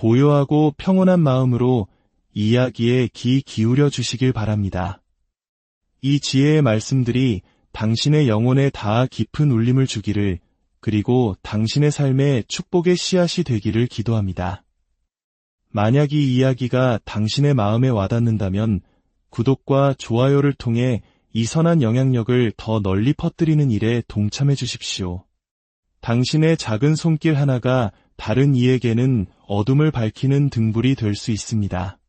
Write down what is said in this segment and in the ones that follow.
고요하고 평온한 마음으로 이야기에 귀 기울여 주시길 바랍니다. 이 지혜의 말씀들이 당신의 영혼에 닿아 깊은 울림을 주기를, 그리고 당신의 삶에 축복의 씨앗이 되기를 기도합니다. 만약 이 이야기가 당신의 마음에 와닿는다면 구독과 좋아요를 통해 이 선한 영향력을 더 널리 퍼뜨리는 일에 동참해 주십시오. 당신의 작은 손길 하나가 다른 이에게는 어둠을 밝히는 등불이 될 수 있습니다.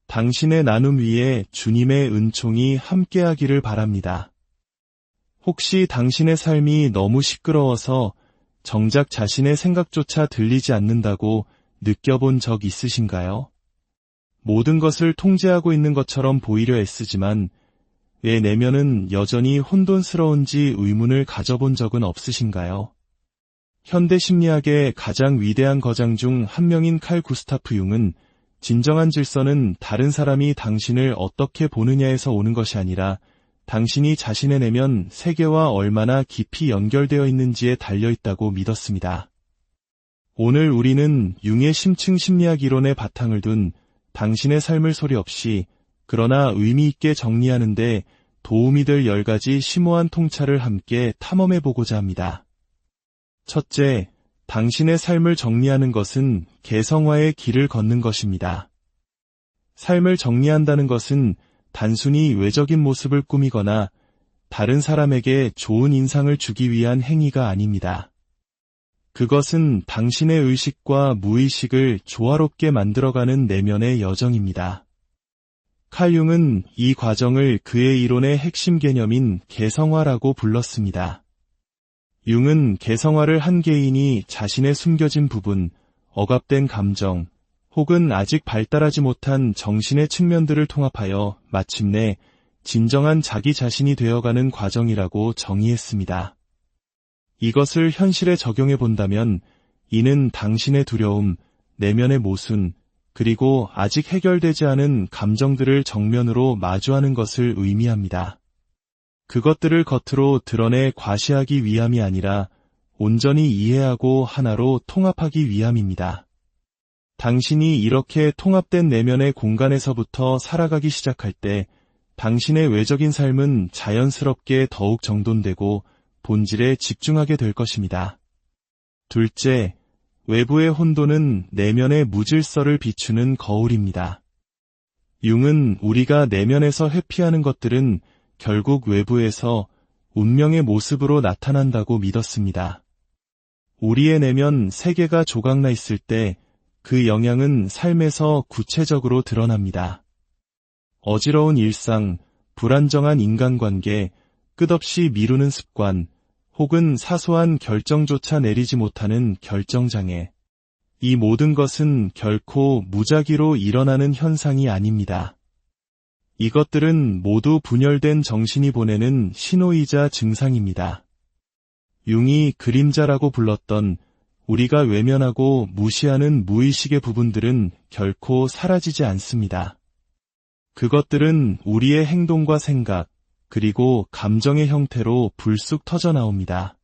당신의 나눔 위에 주님의 은총이 함께하기를 바랍니다. 혹시 당신의 삶이 너무 시끄러워서 정작 자신의 생각조차 들리지 않는다고 느껴본 적 있으신가요? 모든 것을 통제하고 있는 것처럼 보이려 애쓰지만 왜 내면은 여전히 혼돈스러운지 의문을 가져본 적은 없으신가요? 현대 심리학의 가장 위대한 거장 중 한 명인 칼 구스타프 융은 진정한 질서는 다른 사람이 당신을 어떻게 보느냐에서 오는 것이 아니라 당신이 자신의 내면 세계와 얼마나 깊이 연결되어 있는지에 달려있다고 믿었습니다. 오늘 우리는 융의 심층 심리학 이론에 바탕을 둔 당신의 삶을 소리 없이 그러나 의미 있게 정리하는 데 도움이 될 10가지 심오한 통찰을 함께 탐험해보고자 합니다. 첫째, 당신의 삶을 정리하는 것은 개성화의 길을 걷는 것입니다. 삶을 정리한다는 것은 단순히 외적인 모습을 꾸미거나 다른 사람에게 좋은 인상을 주기 위한 행위가 아닙니다. 그것은 당신의 의식과 무의식을 조화롭게 만들어가는 내면의 여정입니다. 칼 융은 이 과정을 그의 이론의 핵심 개념인 개성화라고 불렀습니다. 융은 개성화를 한 개인이 자신의 숨겨진 부분, 억압된 감정, 혹은 아직 발달하지 못한 정신의 측면들을 통합하여 마침내 진정한 자기 자신이 되어가는 과정이라고 정의했습니다. 이것을 현실에 적용해 본다면 이는 당신의 두려움, 내면의 모순, 그리고 아직 해결되지 않은 감정들을 정면으로 마주하는 것을 의미합니다. 그것들을 겉으로 드러내 과시하기 위함이 아니라 온전히 이해하고 하나로 통합하기 위함입니다. 당신이 이렇게 통합된 내면의 공간에서부터 살아가기 시작할 때 당신의 외적인 삶은 자연스럽게 더욱 정돈되고 본질에 집중하게 될 것입니다. 둘째, 외부의 혼돈은 내면의 무질서를 비추는 거울입니다. 융은 우리가 내면에서 회피하는 것들은 결국 외부에서 운명의 모습으로 나타난다고 믿었습니다. 우리의 내면 세계가 조각나 있을 때 그 영향은 삶에서 구체적으로 드러납니다. 어지러운 일상, 불안정한 인간관계, 끝없이 미루는 습관, 혹은 사소한 결정조차 내리지 못하는 결정장애. 이 모든 것은 결코 무작위로 일어나는 현상이 아닙니다. 이것들은 모두 분열된 정신이 보내는 신호이자 증상입니다. 융이 그림자라고 불렀던 우리가 외면하고 무시하는 무의식의 부분들은 결코 사라지지 않습니다. 그것들은 우리의 행동과 생각, 그리고 감정의 형태로 불쑥 터져나옵니다.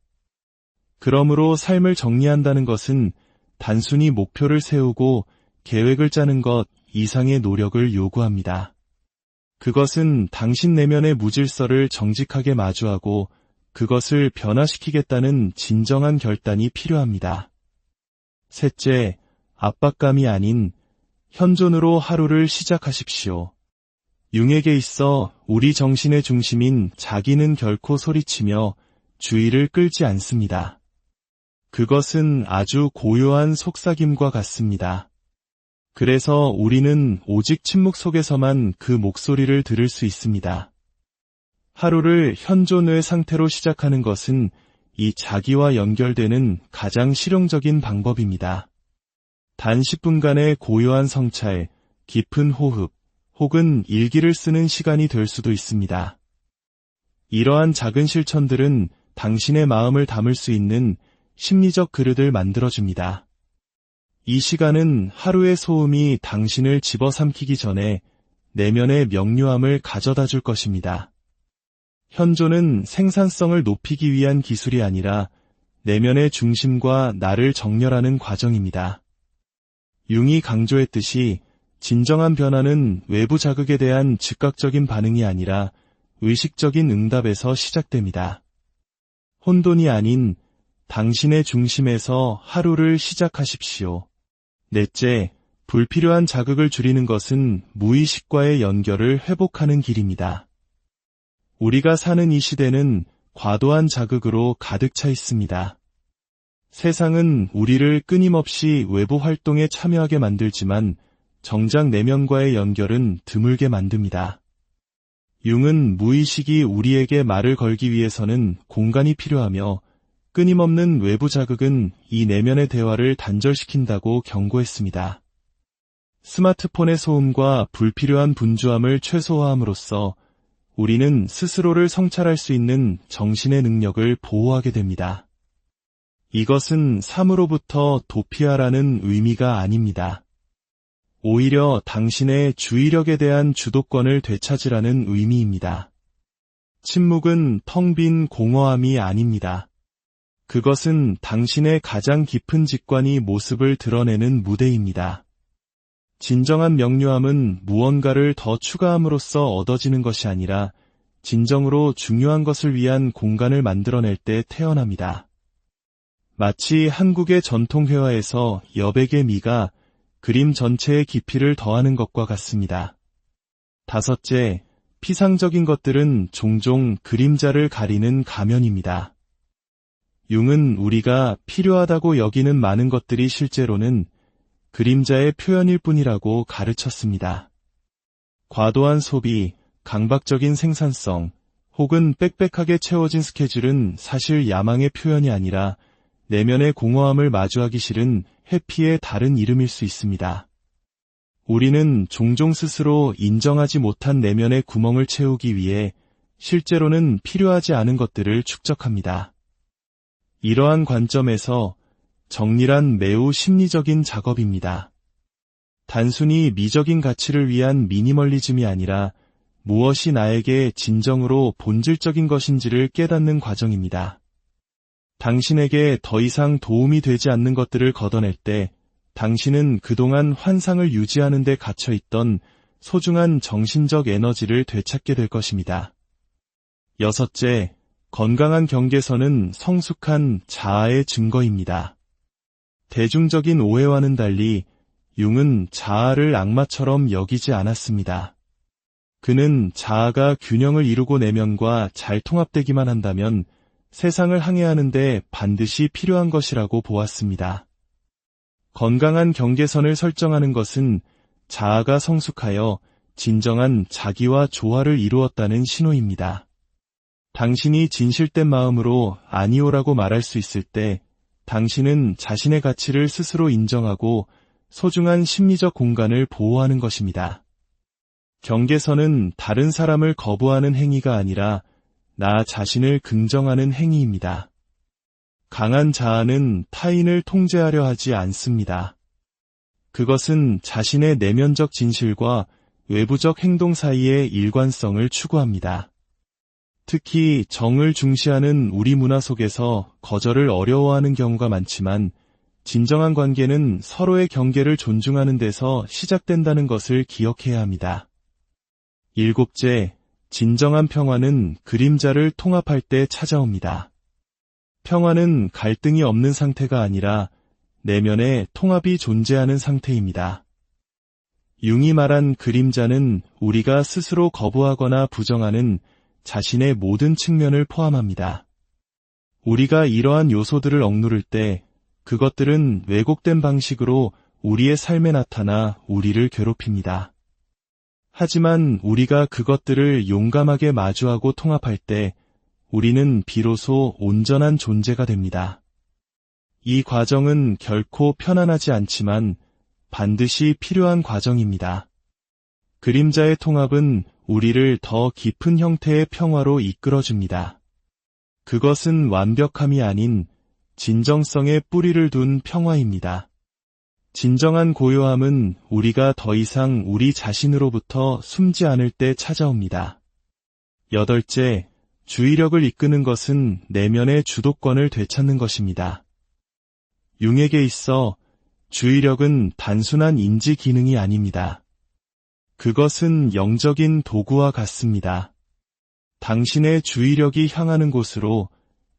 그러므로 삶을 정리한다는 것은 단순히 목표를 세우고 계획을 짜는 것 이상의 노력을 요구합니다. 그것은 당신 내면의 무질서를 정직하게 마주하고 그것을 변화시키겠다는 진정한 결단이 필요합니다. 셋째, 압박감이 아닌 현존으로 하루를 시작하십시오. 융에게 있어 우리 정신의 중심인 자기는 결코 소리치며 주의를 끌지 않습니다. 그것은 아주 고요한 속삭임과 같습니다. 그래서 우리는 오직 침묵 속에서만 그 목소리를 들을 수 있습니다. 하루를 현존의 상태로 시작하는 것은 이 자기와 연결되는 가장 실용적인 방법입니다. 단 10분간의 고요한 성찰, 깊은 호흡, 혹은 일기를 쓰는 시간이 될 수도 있습니다. 이러한 작은 실천들은 당신의 마음을 담을 수 있는 심리적 그릇을 만들어줍니다. 이 시간은 하루의 소음이 당신을 집어삼키기 전에 내면의 명료함을 가져다 줄 것입니다. 현존은 생산성을 높이기 위한 기술이 아니라 내면의 중심과 나를 정렬하는 과정입니다. 융이 강조했듯이 진정한 변화는 외부 자극에 대한 즉각적인 반응이 아니라 의식적인 응답에서 시작됩니다. 혼돈이 아닌 당신의 중심에서 하루를 시작하십시오. 넷째, 불필요한 자극을 줄이는 것은 무의식과의 연결을 회복하는 길입니다. 우리가 사는 이 시대는 과도한 자극으로 가득 차 있습니다. 세상은 우리를 끊임없이 외부 활동에 참여하게 만들지만 정작 내면과의 연결은 드물게 만듭니다. 융은 무의식이 우리에게 말을 걸기 위해서는 공간이 필요하며 끊임없는 외부 자극은 이 내면의 대화를 단절시킨다고 경고했습니다. 스마트폰의 소음과 불필요한 분주함을 최소화함으로써 우리는 스스로를 성찰할 수 있는 정신의 능력을 보호하게 됩니다. 이것은 삶으로부터 도피하라는 의미가 아닙니다. 오히려 당신의 주의력에 대한 주도권을 되찾으라는 의미입니다. 침묵은 텅 빈 공허함이 아닙니다. 그것은 당신의 가장 깊은 직관이 모습을 드러내는 무대입니다. 진정한 명료함은 무언가를 더 추가함으로써 얻어지는 것이 아니라 진정으로 중요한 것을 위한 공간을 만들어낼 때 태어납니다. 마치 한국의 전통 회화에서 여백의 미가 그림 전체의 깊이를 더하는 것과 같습니다. 다섯째, 피상적인 것들은 종종 그림자를 가리는 가면입니다. 융은 우리가 필요하다고 여기는 많은 것들이 실제로는 그림자의 표현일 뿐이라고 가르쳤습니다. 과도한 소비, 강박적인 생산성, 혹은 빽빽하게 채워진 스케줄은 사실 야망의 표현이 아니라 내면의 공허함을 마주하기 싫은 회피의 다른 이름일 수 있습니다. 우리는 종종 스스로 인정하지 못한 내면의 구멍을 채우기 위해 실제로는 필요하지 않은 것들을 축적합니다. 이러한 관점에서 정리란 매우 심리적인 작업입니다. 단순히 미적인 가치를 위한 미니멀리즘이 아니라 무엇이 나에게 진정으로 본질적인 것인지를 깨닫는 과정입니다. 당신에게 더 이상 도움이 되지 않는 것들을 걷어낼 때 당신은 그동안 환상을 유지하는 데 갇혀있던 소중한 정신적 에너지를 되찾게 될 것입니다. 여섯째, 건강한 경계선은 성숙한 자아의 증거입니다. 대중적인 오해와는 달리 융은 자아를 악마처럼 여기지 않았습니다. 그는 자아가 균형을 이루고 내면과 잘 통합되기만 한다면 세상을 항해하는 데 반드시 필요한 것이라고 보았습니다. 건강한 경계선을 설정하는 것은 자아가 성숙하여 진정한 자기와 조화를 이루었다는 신호입니다. 당신이 진실된 마음으로 아니오라고 말할 수 있을 때 당신은 자신의 가치를 스스로 인정하고 소중한 심리적 공간을 보호하는 것입니다. 경계선은 다른 사람을 거부하는 행위가 아니라 나 자신을 긍정하는 행위입니다. 강한 자아는 타인을 통제하려 하지 않습니다. 그것은 자신의 내면적 진실과 외부적 행동 사이의 일관성을 추구합니다. 특히 정을 중시하는 우리 문화 속에서 거절을 어려워하는 경우가 많지만 진정한 관계는 서로의 경계를 존중하는 데서 시작된다는 것을 기억해야 합니다. 일곱째, 진정한 평화는 그림자를 통합할 때 찾아옵니다. 평화는 갈등이 없는 상태가 아니라 내면에 통합이 존재하는 상태입니다. 융이 말한 그림자는 우리가 스스로 거부하거나 부정하는 자신의 모든 측면을 포함합니다. 우리가 이러한 요소들을 억누를 때 그것들은 왜곡된 방식으로 우리의 삶에 나타나 우리를 괴롭힙니다. 하지만 우리가 그것들을 용감하게 마주하고 통합할 때 우리는 비로소 온전한 존재가 됩니다. 이 과정은 결코 편안하지 않지만 반드시 필요한 과정입니다. 그림자의 통합은 우리를 더 깊은 형태의 평화로 이끌어줍니다. 그것은 완벽함이 아닌 진정성의 뿌리를 둔 평화입니다. 진정한 고요함은 우리가 더 이상 우리 자신으로부터 숨지 않을 때 찾아옵니다. 여덟째, 주의력을 이끄는 것은 내면의 주도권을 되찾는 것입니다. 융에게 있어 주의력은 단순한 인지 기능이 아닙니다. 그것은 영적인 도구와 같습니다. 당신의 주의력이 향하는 곳으로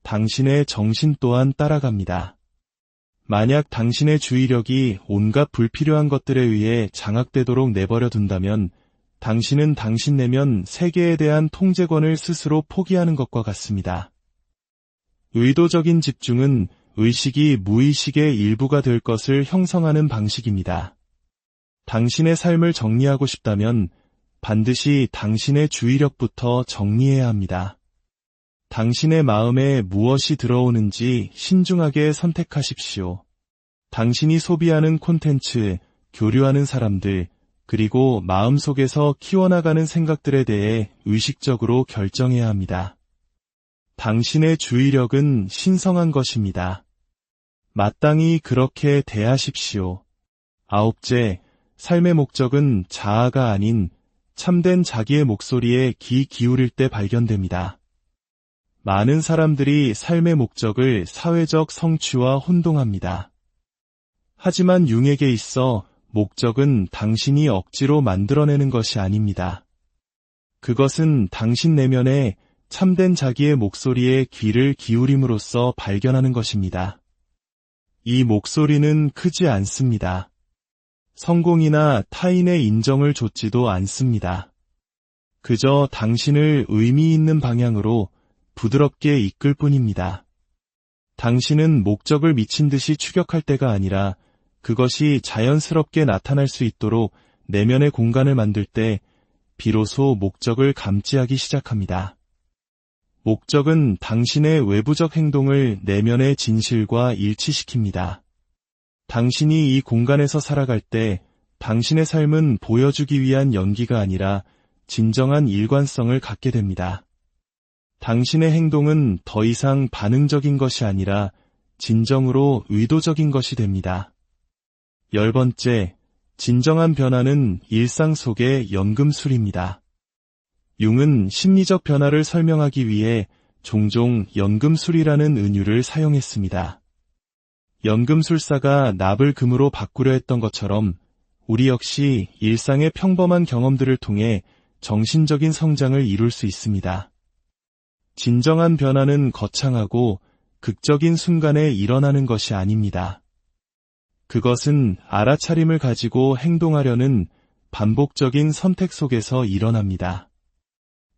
당신의 정신 또한 따라갑니다. 만약 당신의 주의력이 온갖 불필요한 것들에 의해 장악되도록 내버려 둔다면 당신은 당신 내면 세계에 대한 통제권을 스스로 포기하는 것과 같습니다. 의도적인 집중은 의식이 무의식의 일부가 될 것을 형성하는 방식입니다. 당신의 삶을 정리하고 싶다면 반드시 당신의 주의력부터 정리해야 합니다. 당신의 마음에 무엇이 들어오는지 신중하게 선택하십시오. 당신이 소비하는 콘텐츠, 교류하는 사람들, 그리고 마음속에서 키워나가는 생각들에 대해 의식적으로 결정해야 합니다. 당신의 주의력은 신성한 것입니다. 마땅히 그렇게 대하십시오. 9째, 삶의 목적은 자아가 아닌 참된 자기의 목소리에 귀 기울일 때 발견됩니다. 많은 사람들이 삶의 목적을 사회적 성취와 혼동합니다. 하지만 융에게 있어 목적은 당신이 억지로 만들어내는 것이 아닙니다. 그것은 당신 내면에 참된 자기의 목소리에 귀를 기울임으로써 발견하는 것입니다. 이 목소리는 크지 않습니다. 성공이나 타인의 인정을 좇지도 않습니다. 그저 당신을 의미 있는 방향으로 부드럽게 이끌 뿐입니다. 당신은 목적을 미친 듯이 추격할 때가 아니라 그것이 자연스럽게 나타날 수 있도록 내면의 공간을 만들 때 비로소 목적을 감지하기 시작합니다. 목적은 당신의 외부적 행동을 내면의 진실과 일치시킵니다. 당신이 이 공간에서 살아갈 때 당신의 삶은 보여주기 위한 연기가 아니라 진정한 일관성을 갖게 됩니다. 당신의 행동은 더 이상 반응적인 것이 아니라 진정으로 의도적인 것이 됩니다. 10번째, 진정한 변화는 일상 속의 연금술입니다. 융은 심리적 변화를 설명하기 위해 종종 연금술이라는 은유를 사용했습니다. 연금술사가 납을 금으로 바꾸려 했던 것처럼 우리 역시 일상의 평범한 경험들을 통해 정신적인 성장을 이룰 수 있습니다. 진정한 변화는 거창하고 극적인 순간에 일어나는 것이 아닙니다. 그것은 알아차림을 가지고 행동하려는 반복적인 선택 속에서 일어납니다.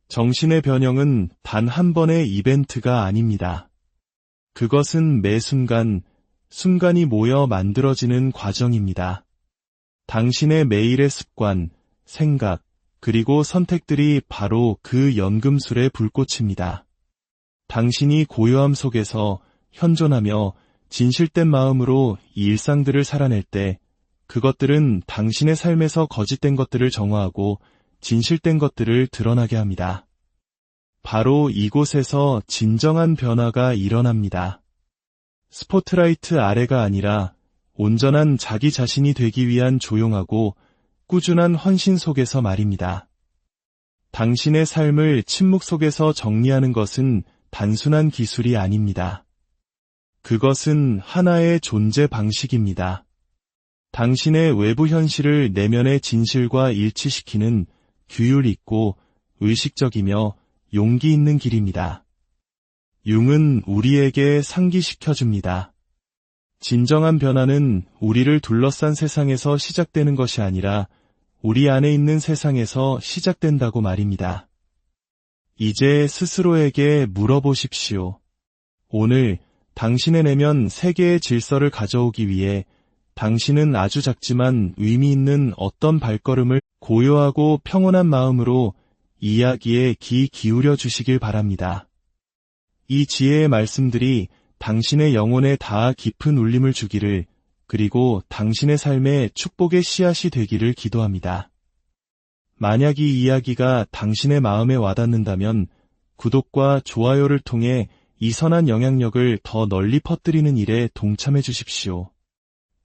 정신의 변형은 단 한 번의 이벤트가 아닙니다. 그것은 매 순간, 순간이 모여 만들어지는 과정입니다. 당신의 매일의 습관, 생각, 그리고 선택들이 바로 그 연금술의 불꽃입니다. 당신이 고요함 속에서 현존하며 진실된 마음으로 이 일상들을 살아낼 때 그것들은 당신의 삶에서 거짓된 것들을 정화하고 진실된 것들을 드러나게 합니다. 바로 이곳에서 진정한 변화가 일어납니다. 스포트라이트 아래가 아니라 온전한 자기 자신이 되기 위한 조용하고 꾸준한 헌신 속에서 말입니다. 당신의 삶을 침묵 속에서 정리하는 것은 단순한 기술이 아닙니다. 그것은 하나의 존재 방식입니다. 당신의 외부 현실을 내면의 진실과 일치시키는 규율 있고 의식적이며 용기 있는 길입니다. 융은 우리에게 상기시켜줍니다. 진정한 변화는 우리를 둘러싼 세상에서 시작되는 것이 아니라 우리 안에 있는 세상에서 시작된다고 말입니다. 이제 스스로에게 물어보십시오. 오늘 당신의 내면 세계의 질서를 가져오기 위해 당신은 아주 작지만 의미 있는 어떤 발걸음을 고요하고 평온한 마음으로 이야기에 귀 기울여 주시길 바랍니다. 이 지혜의 말씀들이 당신의 영혼에 닿아 깊은 울림을 주기를, 그리고 당신의 삶에 축복의 씨앗이 되기를 기도합니다. 만약 이 이야기가 당신의 마음에 와닿는다면 구독과 좋아요를 통해 이 선한 영향력을 더 널리 퍼뜨리는 일에 동참해 주십시오.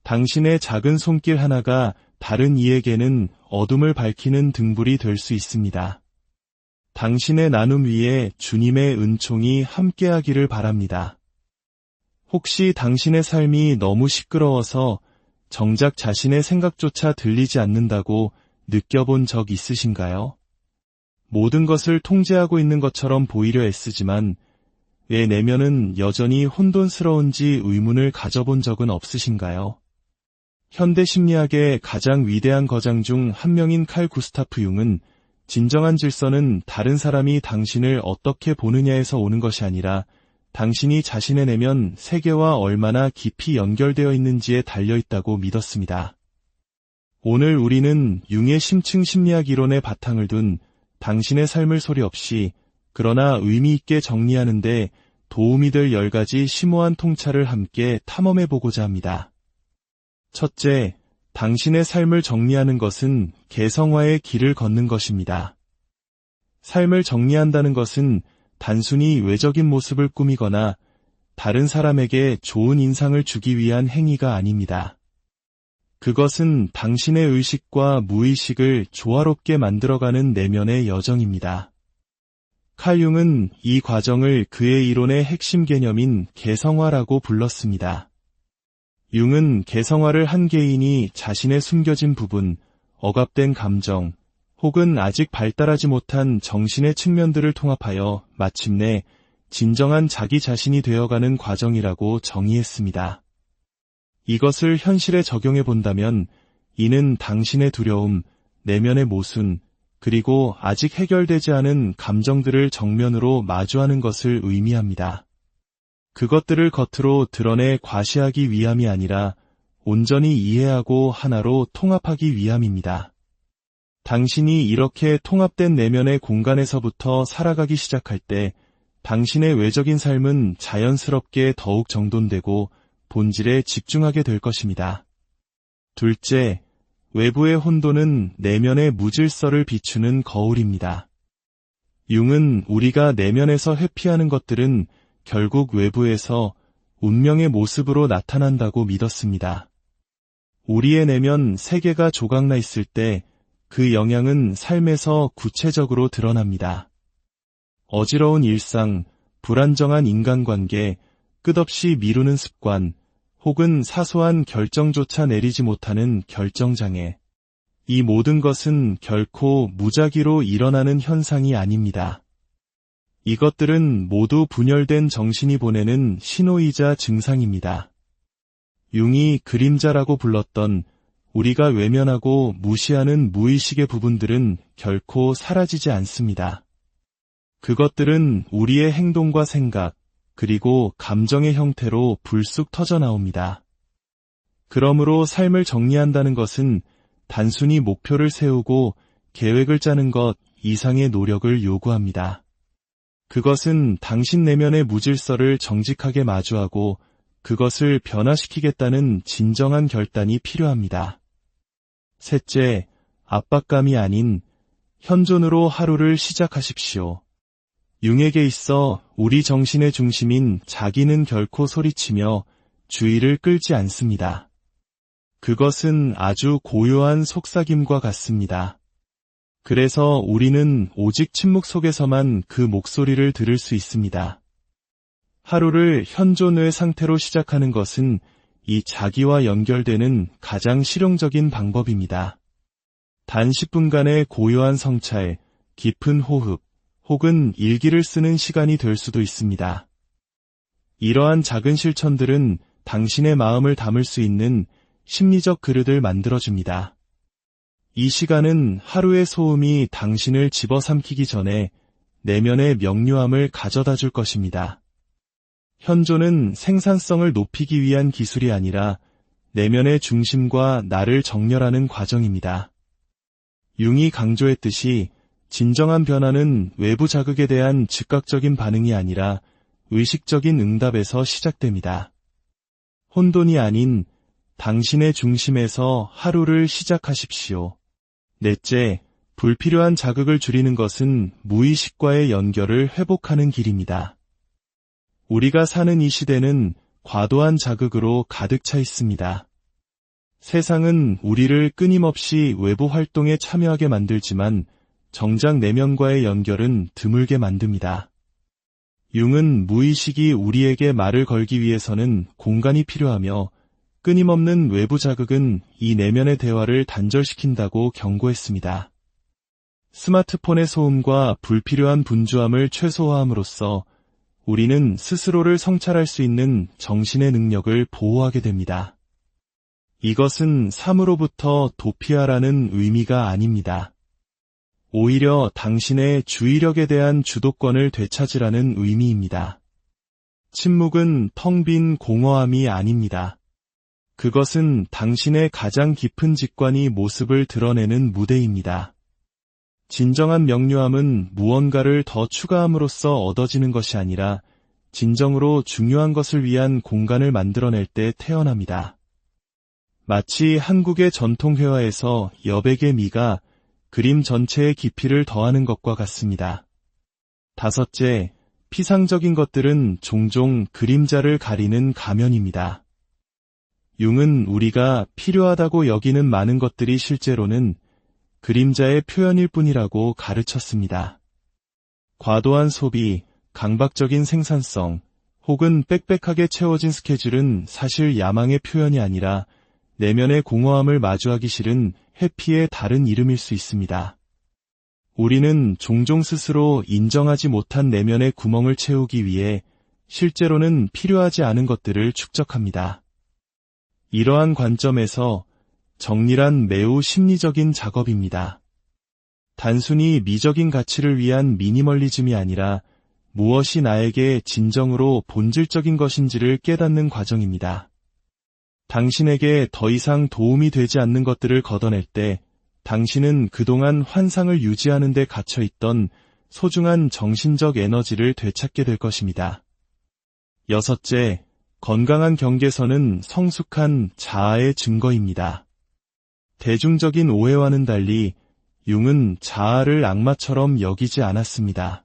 당신의 작은 손길 하나가 다른 이에게는 어둠을 밝히는 등불이 될 수 있습니다. 당신의 나눔 위에 주님의 은총이 함께하기를 바랍니다. 혹시 당신의 삶이 너무 시끄러워서 정작 자신의 생각조차 들리지 않는다고 느껴본 적 있으신가요? 모든 것을 통제하고 있는 것처럼 보이려 애쓰지만 왜 내면은 여전히 혼돈스러운지 의문을 가져본 적은 없으신가요? 현대 심리학의 가장 위대한 거장 중 한 명인 칼 구스타프 융은 진정한 질서는 다른 사람이 당신을 어떻게 보느냐에서 오는 것이 아니라 당신이 자신의 내면 세계와 얼마나 깊이 연결되어 있는지에 달려있다고 믿었습니다. 오늘 우리는 융의 심층 심리학 이론에 바탕을 둔 당신의 삶을 소리 없이 그러나 의미 있게 정리하는 데 도움이 될 10가지 심오한 통찰을 함께 탐험해보고자 합니다. 첫째, 당신의 삶을 정리하는 것은 개성화의 길을 걷는 것입니다. 삶을 정리한다는 것은 단순히 외적인 모습을 꾸미거나 다른 사람에게 좋은 인상을 주기 위한 행위가 아닙니다. 그것은 당신의 의식과 무의식을 조화롭게 만들어가는 내면의 여정입니다. 칼 융은 이 과정을 그의 이론의 핵심 개념인 개성화라고 불렀습니다. 융은 개성화를 한 개인이 자신의 숨겨진 부분, 억압된 감정, 혹은 아직 발달하지 못한 정신의 측면들을 통합하여 마침내 진정한 자기 자신이 되어가는 과정이라고 정의했습니다. 이것을 현실에 적용해 본다면 이는 당신의 두려움, 내면의 모순, 그리고 아직 해결되지 않은 감정들을 정면으로 마주하는 것을 의미합니다. 그것들을 겉으로 드러내 과시하기 위함이 아니라 온전히 이해하고 하나로 통합하기 위함입니다. 당신이 이렇게 통합된 내면의 공간에서부터 살아가기 시작할 때 당신의 외적인 삶은 자연스럽게 더욱 정돈되고 본질에 집중하게 될 것입니다. 둘째, 외부의 혼돈은 내면의 무질서를 비추는 거울입니다. 융은 우리가 내면에서 회피하는 것들은 결국 외부에서 운명의 모습으로 나타난다고 믿었습니다. 우리의 내면 세계가 조각나 있을 때 그 영향은 삶에서 구체적으로 드러납니다. 어지러운 일상, 불안정한 인간관계, 끝없이 미루는 습관, 혹은 사소한 결정조차 내리지 못하는 결정장애. 이 모든 것은 결코 무작위로 일어나는 현상이 아닙니다. 이것들은 모두 분열된 정신이 보내는 신호이자 증상입니다. 융이 그림자라고 불렀던 우리가 외면하고 무시하는 무의식의 부분들은 결코 사라지지 않습니다. 그것들은 우리의 행동과 생각, 그리고 감정의 형태로 불쑥 터져나옵니다. 그러므로 삶을 정리한다는 것은 단순히 목표를 세우고 계획을 짜는 것 이상의 노력을 요구합니다. 그것은 당신 내면의 무질서를 정직하게 마주하고 그것을 변화시키겠다는 진정한 결단이 필요합니다. 셋째, 압박감이 아닌 현존으로 하루를 시작하십시오. 융에게 있어 우리 정신의 중심인 자기는 결코 소리치며 주의를 끌지 않습니다. 그것은 아주 고요한 속삭임과 같습니다. 그래서 우리는 오직 침묵 속에서만 그 목소리를 들을 수 있습니다. 하루를 현존의 상태로 시작하는 것은 이 자기와 연결되는 가장 실용적인 방법입니다. 단 10분간의 고요한 성찰, 깊은 호흡, 혹은 일기를 쓰는 시간이 될 수도 있습니다. 이러한 작은 실천들은 당신의 마음을 담을 수 있는 심리적 그릇을 만들어줍니다. 이 시간은 하루의 소음이 당신을 집어삼키기 전에 내면의 명료함을 가져다 줄 것입니다. 현존은 생산성을 높이기 위한 기술이 아니라 내면의 중심과 나를 정렬하는 과정입니다. 융이 강조했듯이 진정한 변화는 외부 자극에 대한 즉각적인 반응이 아니라 의식적인 응답에서 시작됩니다. 혼돈이 아닌 당신의 중심에서 하루를 시작하십시오. 넷째, 불필요한 자극을 줄이는 것은 무의식과의 연결을 회복하는 길입니다. 우리가 사는 이 시대는 과도한 자극으로 가득 차 있습니다. 세상은 우리를 끊임없이 외부 활동에 참여하게 만들지만 정작 내면과의 연결은 드물게 만듭니다. 융은 무의식이 우리에게 말을 걸기 위해서는 공간이 필요하며 끊임없는 외부 자극은 이 내면의 대화를 단절시킨다고 경고했습니다. 스마트폰의 소음과 불필요한 분주함을 최소화함으로써 우리는 스스로를 성찰할 수 있는 정신의 능력을 보호하게 됩니다. 이것은 삶으로부터 도피하라는 의미가 아닙니다. 오히려 당신의 주의력에 대한 주도권을 되찾으라는 의미입니다. 침묵은 텅 빈 공허함이 아닙니다. 그것은 당신의 가장 깊은 직관이 모습을 드러내는 무대입니다. 진정한 명료함은 무언가를 더 추가함으로써 얻어지는 것이 아니라 진정으로 중요한 것을 위한 공간을 만들어낼 때 태어납니다. 마치 한국의 전통 회화에서 여백의 미가 그림 전체의 깊이를 더하는 것과 같습니다. 다섯째, 피상적인 것들은 종종 그림자를 가리는 가면입니다. 융은 우리가 필요하다고 여기는 많은 것들이 실제로는 그림자의 표현일 뿐이라고 가르쳤습니다. 과도한 소비, 강박적인 생산성, 혹은 빽빽하게 채워진 스케줄은 사실 야망의 표현이 아니라 내면의 공허함을 마주하기 싫은 회피의 다른 이름일 수 있습니다. 우리는 종종 스스로 인정하지 못한 내면의 구멍을 채우기 위해 실제로는 필요하지 않은 것들을 축적합니다. 이러한 관점에서 정리란 매우 심리적인 작업입니다. 단순히 미적인 가치를 위한 미니멀리즘이 아니라 무엇이 나에게 진정으로 본질적인 것인지를 깨닫는 과정입니다. 당신에게 더 이상 도움이 되지 않는 것들을 걷어낼 때 당신은 그동안 환상을 유지하는 데 갇혀있던 소중한 정신적 에너지를 되찾게 될 것입니다. 여섯째, 건강한 경계선은 성숙한 자아의 증거입니다. 대중적인 오해와는 달리 융은 자아를 악마처럼 여기지 않았습니다.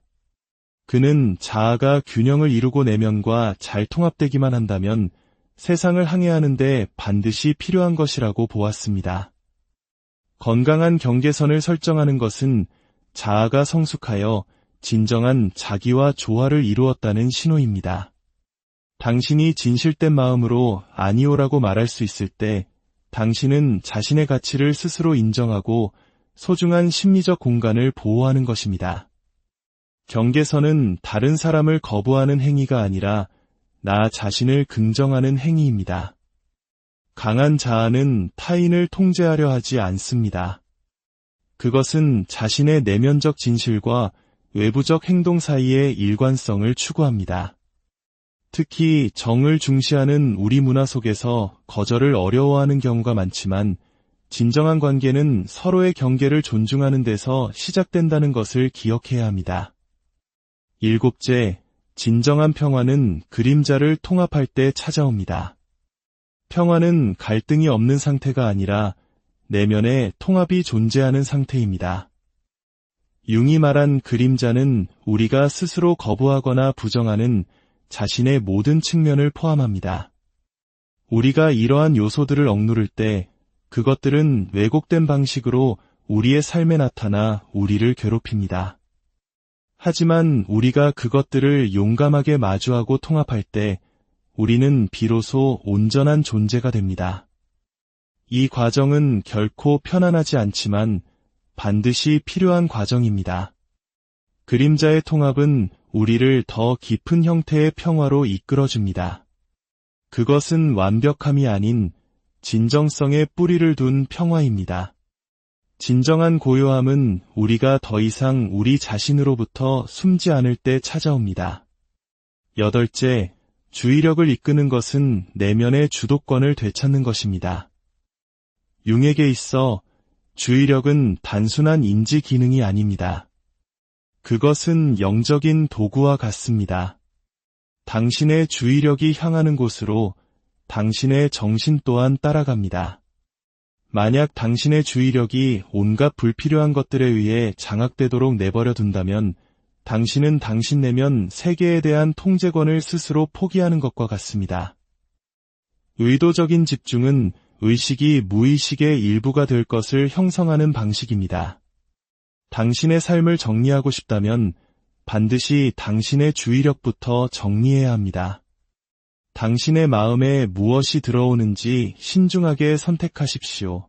그는 자아가 균형을 이루고 내면과 잘 통합되기만 한다면 세상을 항해하는 데 반드시 필요한 것이라고 보았습니다. 건강한 경계선을 설정하는 것은 자아가 성숙하여 진정한 자기와 조화를 이루었다는 신호입니다. 당신이 진실된 마음으로 아니오라고 말할 수 있을 때 당신은 자신의 가치를 스스로 인정하고 소중한 심리적 공간을 보호하는 것입니다. 경계선은 다른 사람을 거부하는 행위가 아니라 나 자신을 긍정하는 행위입니다. 강한 자아는 타인을 통제하려 하지 않습니다. 그것은 자신의 내면적 진실과 외부적 행동 사이의 일관성을 추구합니다. 특히 정을 중시하는 우리 문화 속에서 거절을 어려워하는 경우가 많지만 진정한 관계는 서로의 경계를 존중하는 데서 시작된다는 것을 기억해야 합니다. 일곱째, 진정한 평화는 그림자를 통합할 때 찾아옵니다. 평화는 갈등이 없는 상태가 아니라 내면에 통합이 존재하는 상태입니다. 융이 말한 그림자는 우리가 스스로 거부하거나 부정하는 자신의 모든 측면을 포함합니다. 우리가 이러한 요소들을 억누를 때 그것들은 왜곡된 방식으로 우리의 삶에 나타나 우리를 괴롭힙니다. 하지만 우리가 그것들을 용감하게 마주하고 통합할 때 우리는 비로소 온전한 존재가 됩니다. 이 과정은 결코 편안하지 않지만 반드시 필요한 과정입니다. 그림자의 통합은 우리를 더 깊은 형태의 평화로 이끌어줍니다. 그것은 완벽함이 아닌 진정성의 뿌리를 둔 평화입니다. 진정한 고요함은 우리가 더 이상 우리 자신으로부터 숨지 않을 때 찾아옵니다. 여덟째, 주의력을 이끄는 것은 내면의 주도권을 되찾는 것입니다. 융에게 있어 주의력은 단순한 인지 기능이 아닙니다. 그것은 영적인 도구와 같습니다. 당신의 주의력이 향하는 곳으로 당신의 정신 또한 따라갑니다. 만약 당신의 주의력이 온갖 불필요한 것들에 의해 장악되도록 내버려 둔다면 당신은 당신 내면 세계에 대한 통제권을 스스로 포기하는 것과 같습니다. 의도적인 집중은 의식이 무의식의 일부가 될 것을 형성하는 방식입니다. 당신의 삶을 정리하고 싶다면 반드시 당신의 주의력부터 정리해야 합니다. 당신의 마음에 무엇이 들어오는지 신중하게 선택하십시오.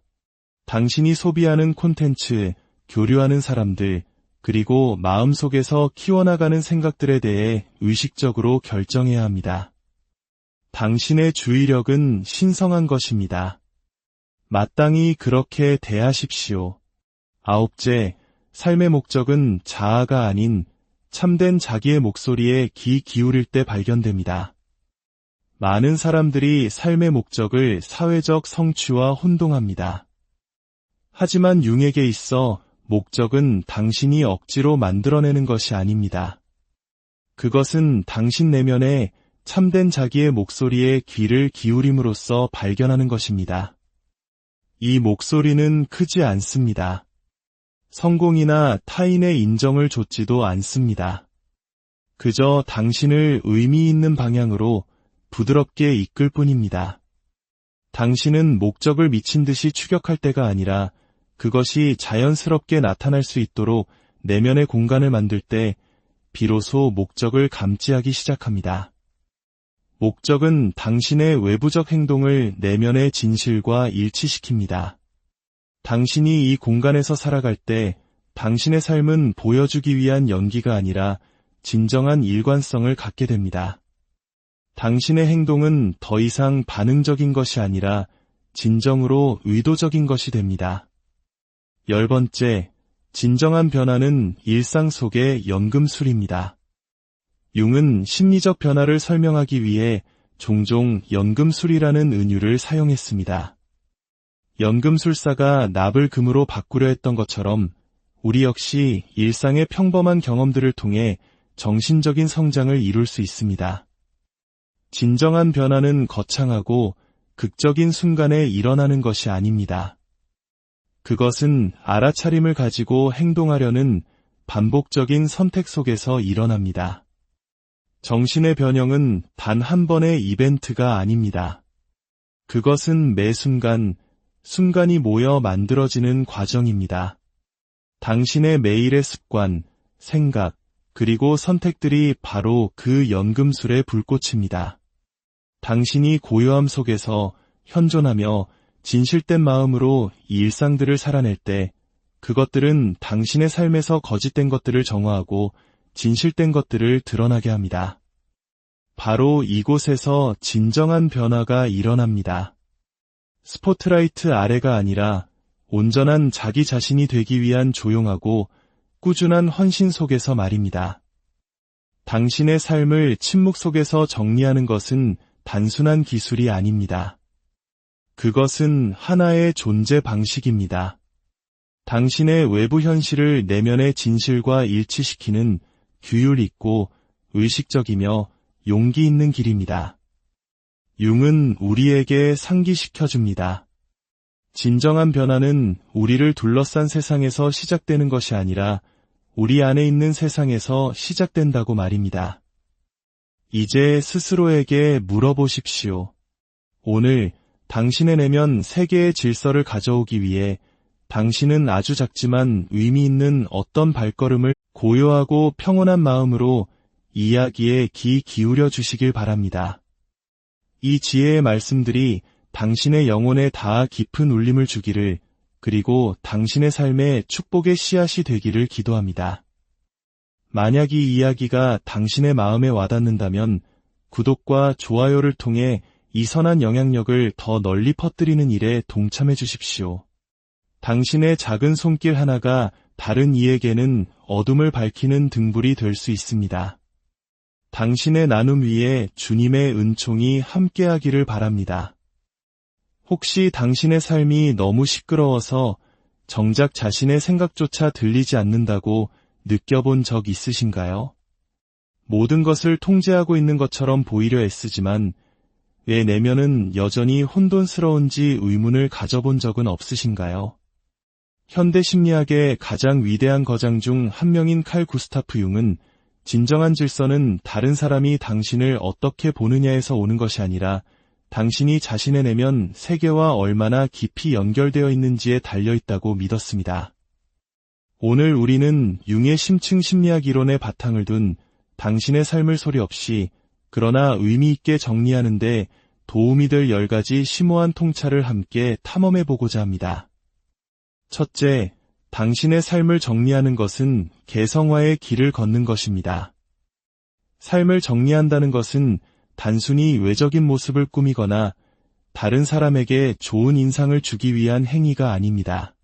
당신이 소비하는 콘텐츠, 교류하는 사람들, 그리고 마음속에서 키워나가는 생각들에 대해 의식적으로 결정해야 합니다. 당신의 주의력은 신성한 것입니다. 마땅히 그렇게 대하십시오. 9째, 삶의 목적은 자아가 아닌 참된 자기의 목소리에 귀 기울일 때 발견됩니다. 많은 사람들이 삶의 목적을 사회적 성취와 혼동합니다. 하지만 융에게 있어 목적은 당신이 억지로 만들어내는 것이 아닙니다. 그것은 당신 내면에 참된 자기의 목소리에 귀를 기울임으로써 발견하는 것입니다. 이 목소리는 크지 않습니다. 성공이나 타인의 인정을 좇지도 않습니다. 그저 당신을 의미 있는 방향으로 부드럽게 이끌 뿐입니다. 당신은 목적을 미친 듯이 추격할 때가 아니라 그것이 자연스럽게 나타날 수 있도록 내면의 공간을 만들 때 비로소 목적을 감지하기 시작합니다. 목적은 당신의 외부적 행동을 내면의 진실과 일치시킵니다. 당신이 이 공간에서 살아갈 때 당신의 삶은 보여주기 위한 연기가 아니라 진정한 일관성을 갖게 됩니다. 당신의 행동은 더 이상 반응적인 것이 아니라 진정으로 의도적인 것이 됩니다. 10번째, 진정한 변화는 일상 속의 연금술입니다. 융은 심리적 변화를 설명하기 위해 종종 연금술이라는 은유를 사용했습니다. 연금술사가 납을 금으로 바꾸려 했던 것처럼 우리 역시 일상의 평범한 경험들을 통해 정신적인 성장을 이룰 수 있습니다. 진정한 변화는 거창하고 극적인 순간에 일어나는 것이 아닙니다. 그것은 알아차림을 가지고 행동하려는 반복적인 선택 속에서 일어납니다. 정신의 변형은 단 한 번의 이벤트가 아닙니다. 그것은 매 순간이 모여 만들어지는 과정입니다. 당신의 매일의 습관, 생각, 그리고 선택들이 바로 그 연금술의 불꽃입니다. 당신이 고요함 속에서 현존하며 진실된 마음으로 이 일상들을 살아낼 때 그것들은 당신의 삶에서 거짓된 것들을 정화하고 진실된 것들을 드러나게 합니다. 바로 이곳에서 진정한 변화가 일어납니다. 스포트라이트 아래가 아니라 온전한 자기 자신이 되기 위한 조용하고 꾸준한 헌신 속에서 말입니다. 당신의 삶을 침묵 속에서 정리하는 것은 단순한 기술이 아닙니다. 그것은 하나의 존재 방식입니다. 당신의 외부 현실을 내면의 진실과 일치시키는 규율 있고 의식적이며 용기 있는 길입니다. 융은 우리에게 상기시켜줍니다. 진정한 변화는 우리를 둘러싼 세상에서 시작되는 것이 아니라 우리 안에 있는 세상에서 시작된다고 말입니다. 이제 스스로에게 물어보십시오. 오늘 당신의 내면 세계의 질서를 가져오기 위해 당신은 아주 작지만 의미 있는 어떤 발걸음을 고요하고 평온한 마음으로 이야기에 귀 기울여 주시길 바랍니다. 이 지혜의 말씀들이 당신의 영혼에 닿아 깊은 울림을 주기를, 그리고 당신의 삶에 축복의 씨앗이 되기를 기도합니다. 만약 이 이야기가 당신의 마음에 와닿는다면 구독과 좋아요를 통해 이 선한 영향력을 더 널리 퍼뜨리는 일에 동참해 주십시오. 당신의 작은 손길 하나가 다른 이에게는 어둠을 밝히는 등불이 될 수 있습니다. 당신의 나눔 위에 주님의 은총이 함께하기를 바랍니다. 혹시 당신의 삶이 너무 시끄러워서 정작 자신의 생각조차 들리지 않는다고 느껴본 적 있으신가요? 모든 것을 통제하고 있는 것처럼 보이려 애쓰지만 왜 내면은 여전히 혼돈스러운지 의문을 가져본 적은 없으신가요? 현대 심리학의 가장 위대한 거장 중 한 명인 칼 구스타프 융은 진정한 질서는 다른 사람이 당신을 어떻게 보느냐에서 오는 것이 아니라 당신이 자신의 내면 세계와 얼마나 깊이 연결되어 있는지에 달려있다고 믿었습니다. 오늘 우리는 융의 심층 심리학 이론에 바탕을 둔 당신의 삶을 소리 없이 그러나 의미 있게 정리하는데 도움이 될 10가지 심오한 통찰을 함께 탐험해보고자 합니다. 첫째, 당신의 삶을 정리하는 것은 개성화의 길을 걷는 것입니다. 삶을 정리한다는 것은 단순히 외적인 모습을 꾸미거나 다른 사람에게 좋은 인상을 주기 위한 행위가 아닙니다.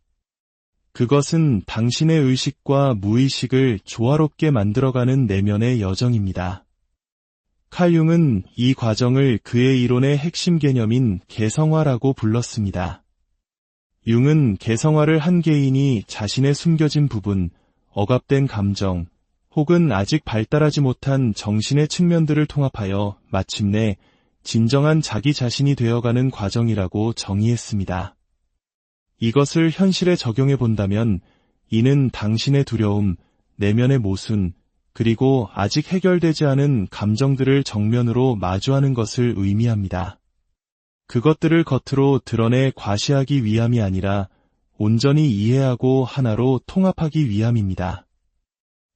그것은 당신의 의식과 무의식을 조화롭게 만들어가는 내면의 여정입니다. 칼 융은 이 과정을 그의 이론의 핵심 개념인 개성화라고 불렀습니다. 융은 개성화를 한 개인이 자신의 숨겨진 부분, 억압된 감정, 혹은 아직 발달하지 못한 정신의 측면들을 통합하여 마침내 진정한 자기 자신이 되어가는 과정이라고 정의했습니다. 이것을 현실에 적용해 본다면 이는 당신의 두려움, 내면의 모순, 그리고 아직 해결되지 않은 감정들을 정면으로 마주하는 것을 의미합니다. 그것들을 겉으로 드러내 과시하기 위함이 아니라 온전히 이해하고 하나로 통합하기 위함입니다.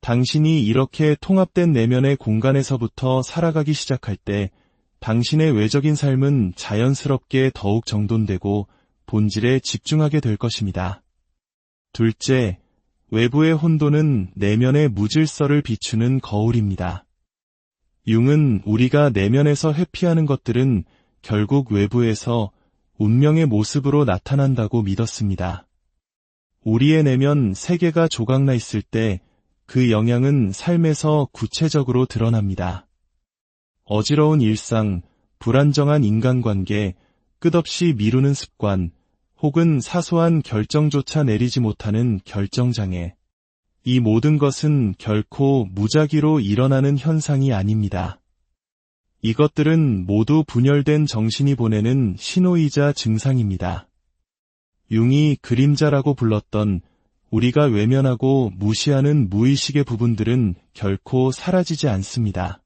당신이 이렇게 통합된 내면의 공간에서부터 살아가기 시작할 때 당신의 외적인 삶은 자연스럽게 더욱 정돈되고 본질에 집중하게 될 것입니다. 둘째, 외부의 혼돈은 내면의 무질서를 비추는 거울입니다. 융은 우리가 내면에서 회피하는 것들은 결국 외부에서 운명의 모습으로 나타난다고 믿었습니다. 우리의 내면 세계가 조각나 있을 때 그 영향은 삶에서 구체적으로 드러납니다. 어지러운 일상, 불안정한 인간관계, 끝없이 미루는 습관, 혹은 사소한 결정조차 내리지 못하는 결정장애. 이 모든 것은 결코 무작위로 일어나는 현상이 아닙니다. 이것들은 모두 분열된 정신이 보내는 신호이자 증상입니다. 융이 그림자라고 불렀던 우리가 외면하고 무시하는 무의식의 부분들은 결코 사라지지 않습니다.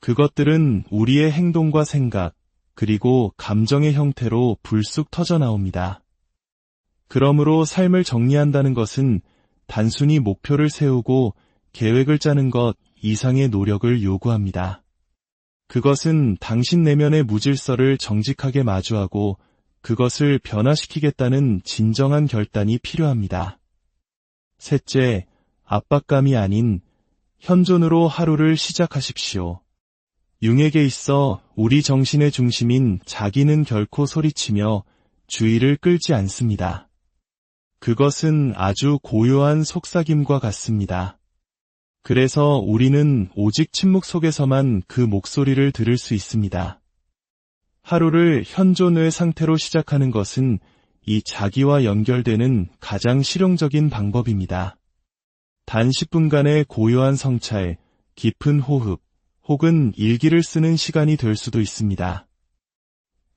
그것들은 우리의 행동과 생각, 그리고 감정의 형태로 불쑥 터져나옵니다. 그러므로 삶을 정리한다는 것은 단순히 목표를 세우고 계획을 짜는 것 이상의 노력을 요구합니다. 그것은 당신 내면의 무질서를 정직하게 마주하고 그것을 변화시키겠다는 진정한 결단이 필요합니다. 셋째, 압박감이 아닌 현존으로 하루를 시작하십시오. 융에게 있어 우리 정신의 중심인 자기는 결코 소리치며 주의를 끌지 않습니다. 그것은 아주 고요한 속삭임과 같습니다. 그래서 우리는 오직 침묵 속에서만 그 목소리를 들을 수 있습니다. 하루를 현존의 상태로 시작하는 것은 이 자기와 연결되는 가장 실용적인 방법입니다. 단 10분간의 고요한 성찰, 깊은 호흡, 혹은 일기를 쓰는 시간이 될 수도 있습니다.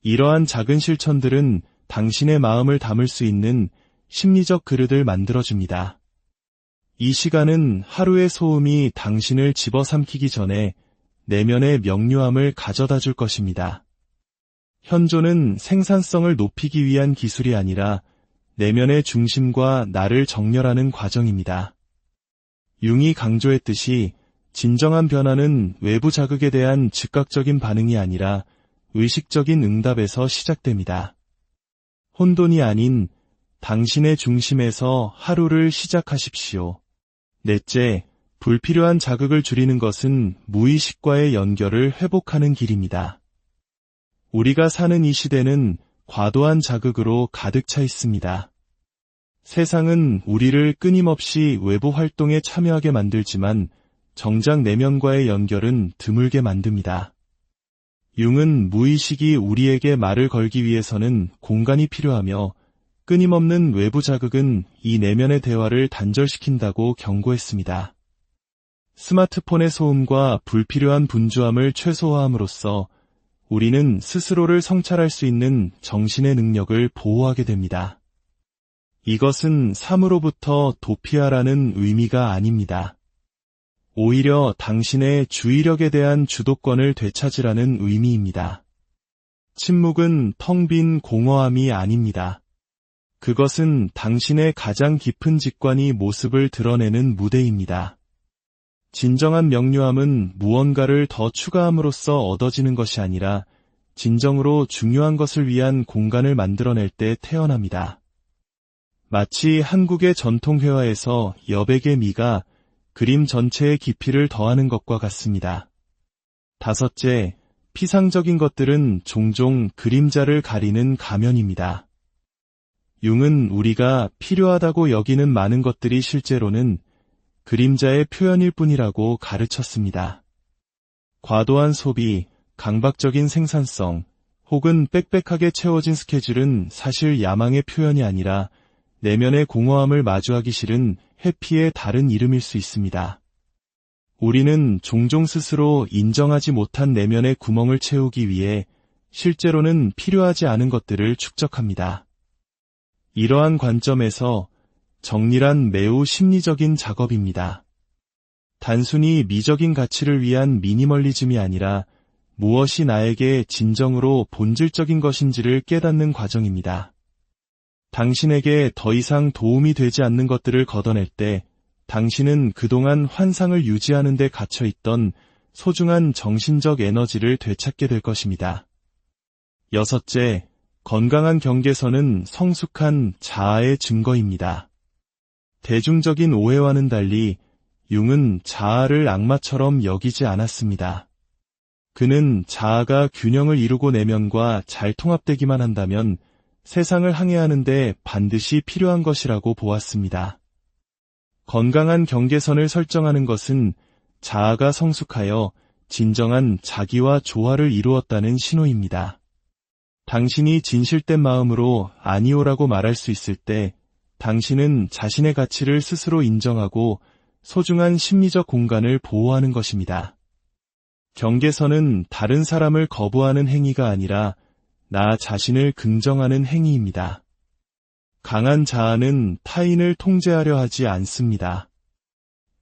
이러한 작은 실천들은 당신의 마음을 담을 수 있는 심리적 그릇을 만들어줍니다. 이 시간은 하루의 소음이 당신을 집어삼키기 전에 내면의 명료함을 가져다 줄 것입니다. 현존은 생산성을 높이기 위한 기술이 아니라 내면의 중심과 나를 정렬하는 과정입니다. 융이 강조했듯이 진정한 변화는 외부 자극에 대한 즉각적인 반응이 아니라 의식적인 응답에서 시작됩니다. 혼돈이 아닌 당신의 중심에서 하루를 시작하십시오. 넷째, 불필요한 자극을 줄이는 것은 무의식과의 연결을 회복하는 길입니다. 우리가 사는 이 시대는 과도한 자극으로 가득 차 있습니다. 세상은 우리를 끊임없이 외부 활동에 참여하게 만들지만 정작 내면과의 연결은 드물게 만듭니다. 융은 무의식이 우리에게 말을 걸기 위해서는 공간이 필요하며 끊임없는 외부 자극은 이 내면의 대화를 단절시킨다고 경고했습니다. 스마트폰의 소음과 불필요한 분주함을 최소화함으로써 우리는 스스로를 성찰할 수 있는 정신의 능력을 보호하게 됩니다. 이것은 삶으로부터 도피하라는 의미가 아닙니다. 오히려 당신의 주의력에 대한 주도권을 되찾으라는 의미입니다. 침묵은 텅 빈 공허함이 아닙니다. 그것은 당신의 가장 깊은 직관이 모습을 드러내는 무대입니다. 진정한 명료함은 무언가를 더 추가함으로써 얻어지는 것이 아니라 진정으로 중요한 것을 위한 공간을 만들어낼 때 태어납니다. 마치 한국의 전통 회화에서 여백의 미가 그림 전체의 깊이를 더하는 것과 같습니다. 다섯째, 피상적인 것들은 종종 그림자를 가리는 가면입니다. 융은 우리가 필요하다고 여기는 많은 것들이 실제로는 그림자의 표현일 뿐이라고 가르쳤습니다. 과도한 소비, 강박적인 생산성, 혹은 빽빽하게 채워진 스케줄은 사실 야망의 표현이 아니라 내면의 공허함을 마주하기 싫은 회피의 다른 이름일 수 있습니다. 우리는 종종 스스로 인정하지 못한 내면의 구멍을 채우기 위해 실제로는 필요하지 않은 것들을 축적합니다. 이러한 관점에서 정리란 매우 심리적인 작업입니다. 단순히 미적인 가치를 위한 미니멀리즘이 아니라 무엇이 나에게 진정으로 본질적인 것인지를 깨닫는 과정입니다. 당신에게 더 이상 도움이 되지 않는 것들을 걷어낼 때 당신은 그동안 환상을 유지하는 데 갇혀있던 소중한 정신적 에너지를 되찾게 될 것입니다. 여섯째, 건강한 경계선은 성숙한 자아의 증거입니다. 대중적인 오해와는 달리 융은 자아를 악마처럼 여기지 않았습니다. 그는 자아가 균형을 이루고 내면과 잘 통합되기만 한다면 세상을 항해하는 데 반드시 필요한 것이라고 보았습니다. 건강한 경계선을 설정하는 것은 자아가 성숙하여 진정한 자기와 조화를 이루었다는 신호입니다. 당신이 진실된 마음으로 아니오라고 말할 수 있을 때 당신은 자신의 가치를 스스로 인정하고 소중한 심리적 공간을 보호하는 것입니다. 경계선은 다른 사람을 거부하는 행위가 아니라 나 자신을 긍정하는 행위입니다. 강한 자아는 타인을 통제하려 하지 않습니다.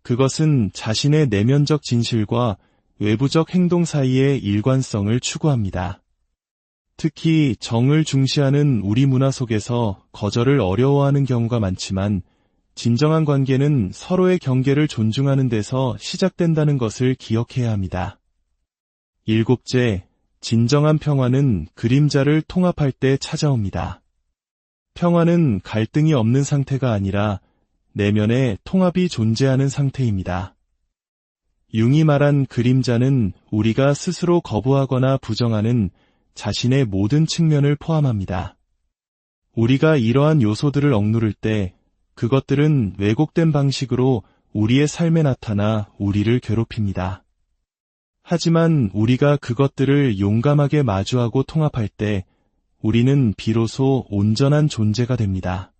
그것은 자신의 내면적 진실과 외부적 행동 사이의 일관성을 추구합니다. 특히 정을 중시하는 우리 문화 속에서 거절을 어려워하는 경우가 많지만 진정한 관계는 서로의 경계를 존중하는 데서 시작된다는 것을 기억해야 합니다. 일곱째, 진정한 평화는 그림자를 통합할 때 찾아옵니다. 평화는 갈등이 없는 상태가 아니라 내면에 통합이 존재하는 상태입니다. 융이 말한 그림자는 우리가 스스로 거부하거나 부정하는 자신의 모든 측면을 포함합니다. 우리가 이러한 요소들을 억누를 때 그것들은 왜곡된 방식으로 우리의 삶에 나타나 우리를 괴롭힙니다. 하지만 우리가 그것들을 용감하게 마주하고 통합할 때 우리는 비로소 온전한 존재가 됩니다.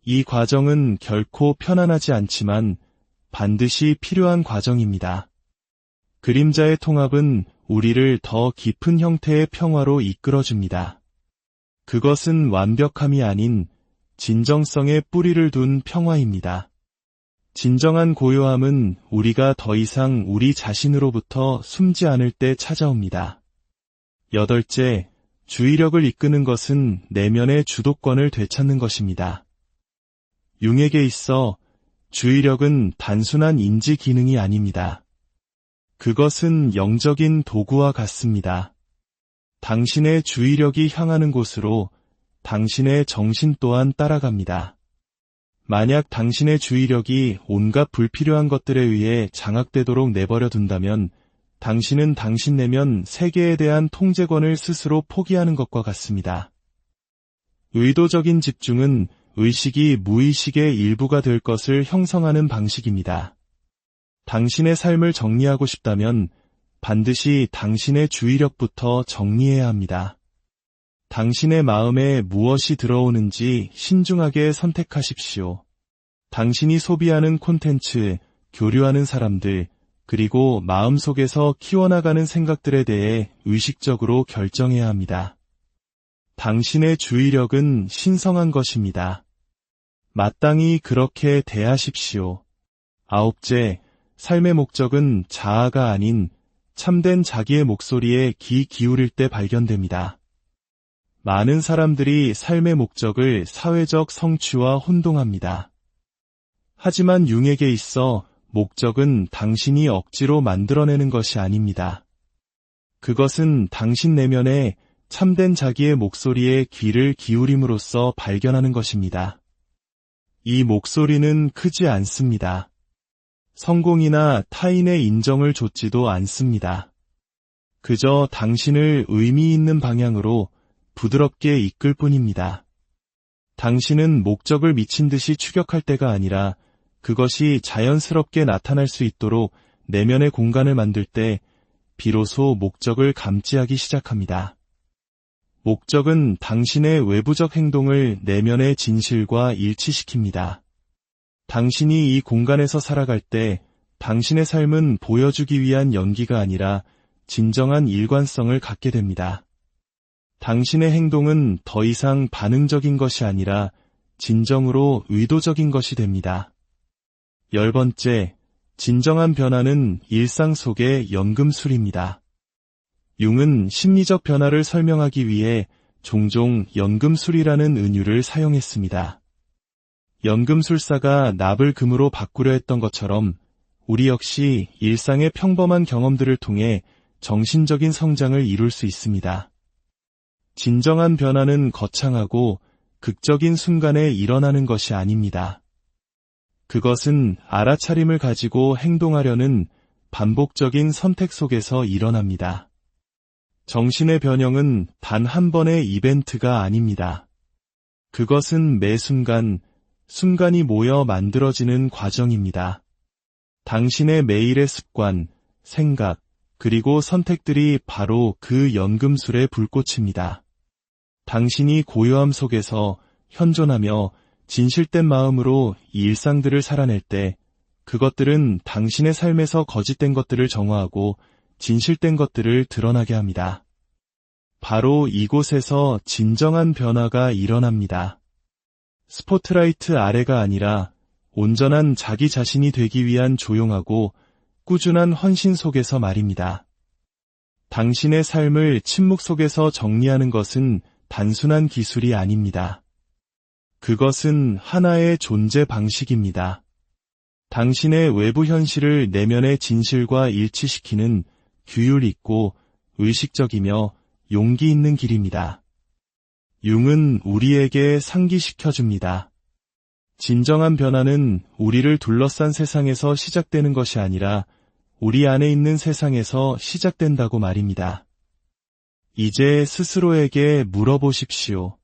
이 과정은 결코 편안하지 않지만 반드시 필요한 과정입니다. 그림자의 통합은 우리를 더 깊은 형태의 평화로 이끌어줍니다. 그것은 완벽함이 아닌 진정성의 뿌리를 둔 평화입니다. 진정한 고요함은 우리가 더 이상 우리 자신으로부터 숨지 않을 때 찾아옵니다. 여덟째, 주의력을 이끄는 것은 내면의 주도권을 되찾는 것입니다. 융에게 있어 주의력은 단순한 인지 기능이 아닙니다. 그것은 영적인 도구와 같습니다. 당신의 주의력이 향하는 곳으로 당신의 정신 또한 따라갑니다. 만약 당신의 주의력이 온갖 불필요한 것들에 의해 장악되도록 내버려 둔다면 당신은 당신 내면 세계에 대한 통제권을 스스로 포기하는 것과 같습니다. 의도적인 집중은 의식이 무의식의 일부가 될 것을 형성하는 방식입니다. 당신의 삶을 정리하고 싶다면 반드시 당신의 주의력부터 정리해야 합니다. 당신의 마음에 무엇이 들어오는지 신중하게 선택하십시오. 당신이 소비하는 콘텐츠, 교류하는 사람들, 그리고 마음속에서 키워나가는 생각들에 대해 의식적으로 결정해야 합니다. 당신의 주의력은 신성한 것입니다. 마땅히 그렇게 대하십시오. 아홉째, 삶의 목적은 자아가 아닌 참된 자기의 목소리에 귀 기울일 때 발견됩니다. 많은 사람들이 삶의 목적을 사회적 성취와 혼동합니다. 하지만 융에게 있어 목적은 당신이 억지로 만들어내는 것이 아닙니다. 그것은 당신 내면에 참된 자기의 목소리에 귀를 기울임으로써 발견하는 것입니다. 이 목소리는 크지 않습니다. 성공이나 타인의 인정을 좇지도 않습니다. 그저 당신을 의미 있는 방향으로 부드럽게 이끌 뿐입니다. 당신은 목적을 미친 듯이 추격할 때가 아니라 그것이 자연스럽게 나타날 수 있도록 내면의 공간을 만들 때 비로소 목적을 감지하기 시작합니다. 목적은 당신의 외부적 행동을 내면의 진실과 일치시킵니다. 당신이 이 공간에서 살아갈 때 당신의 삶은 보여주기 위한 연기가 아니라 진정한 일관성을 갖게 됩니다. 당신의 행동은 더 이상 반응적인 것이 아니라 진정으로 의도적인 것이 됩니다. 10번째, 진정한 변화는 일상 속의 연금술입니다. 융은 심리적 변화를 설명하기 위해 종종 연금술이라는 은유를 사용했습니다. 연금술사가 납을 금으로 바꾸려 했던 것처럼 우리 역시 일상의 평범한 경험들을 통해 정신적인 성장을 이룰 수 있습니다. 진정한 변화는 거창하고 극적인 순간에 일어나는 것이 아닙니다. 그것은 알아차림을 가지고 행동하려는 반복적인 선택 속에서 일어납니다. 정신의 변형은 단 한 번의 이벤트가 아닙니다. 그것은 매 순간, 순간이 모여 만들어지는 과정입니다. 당신의 매일의 습관, 생각, 그리고 선택들이 바로 그 연금술의 불꽃입니다. 당신이 고요함 속에서 현존하며 진실된 마음으로 이 일상들을 살아낼 때 그것들은 당신의 삶에서 거짓된 것들을 정화하고 진실된 것들을 드러나게 합니다. 바로 이곳에서 진정한 변화가 일어납니다. 스포트라이트 아래가 아니라 온전한 자기 자신이 되기 위한 조용하고 꾸준한 헌신 속에서 말입니다. 당신의 삶을 침묵 속에서 정리하는 것은 단순한 기술이 아닙니다. 그것은 하나의 존재 방식입니다. 당신의 외부 현실을 내면의 진실과 일치시키는 규율 있고 의식적이며 용기 있는 길입니다. 융은 우리에게 상기시켜줍니다. 진정한 변화는 우리를 둘러싼 세상에서 시작되는 것이 아니라 우리 안에 있는 세상에서 시작된다고 말입니다. 이제 스스로에게 물어보십시오.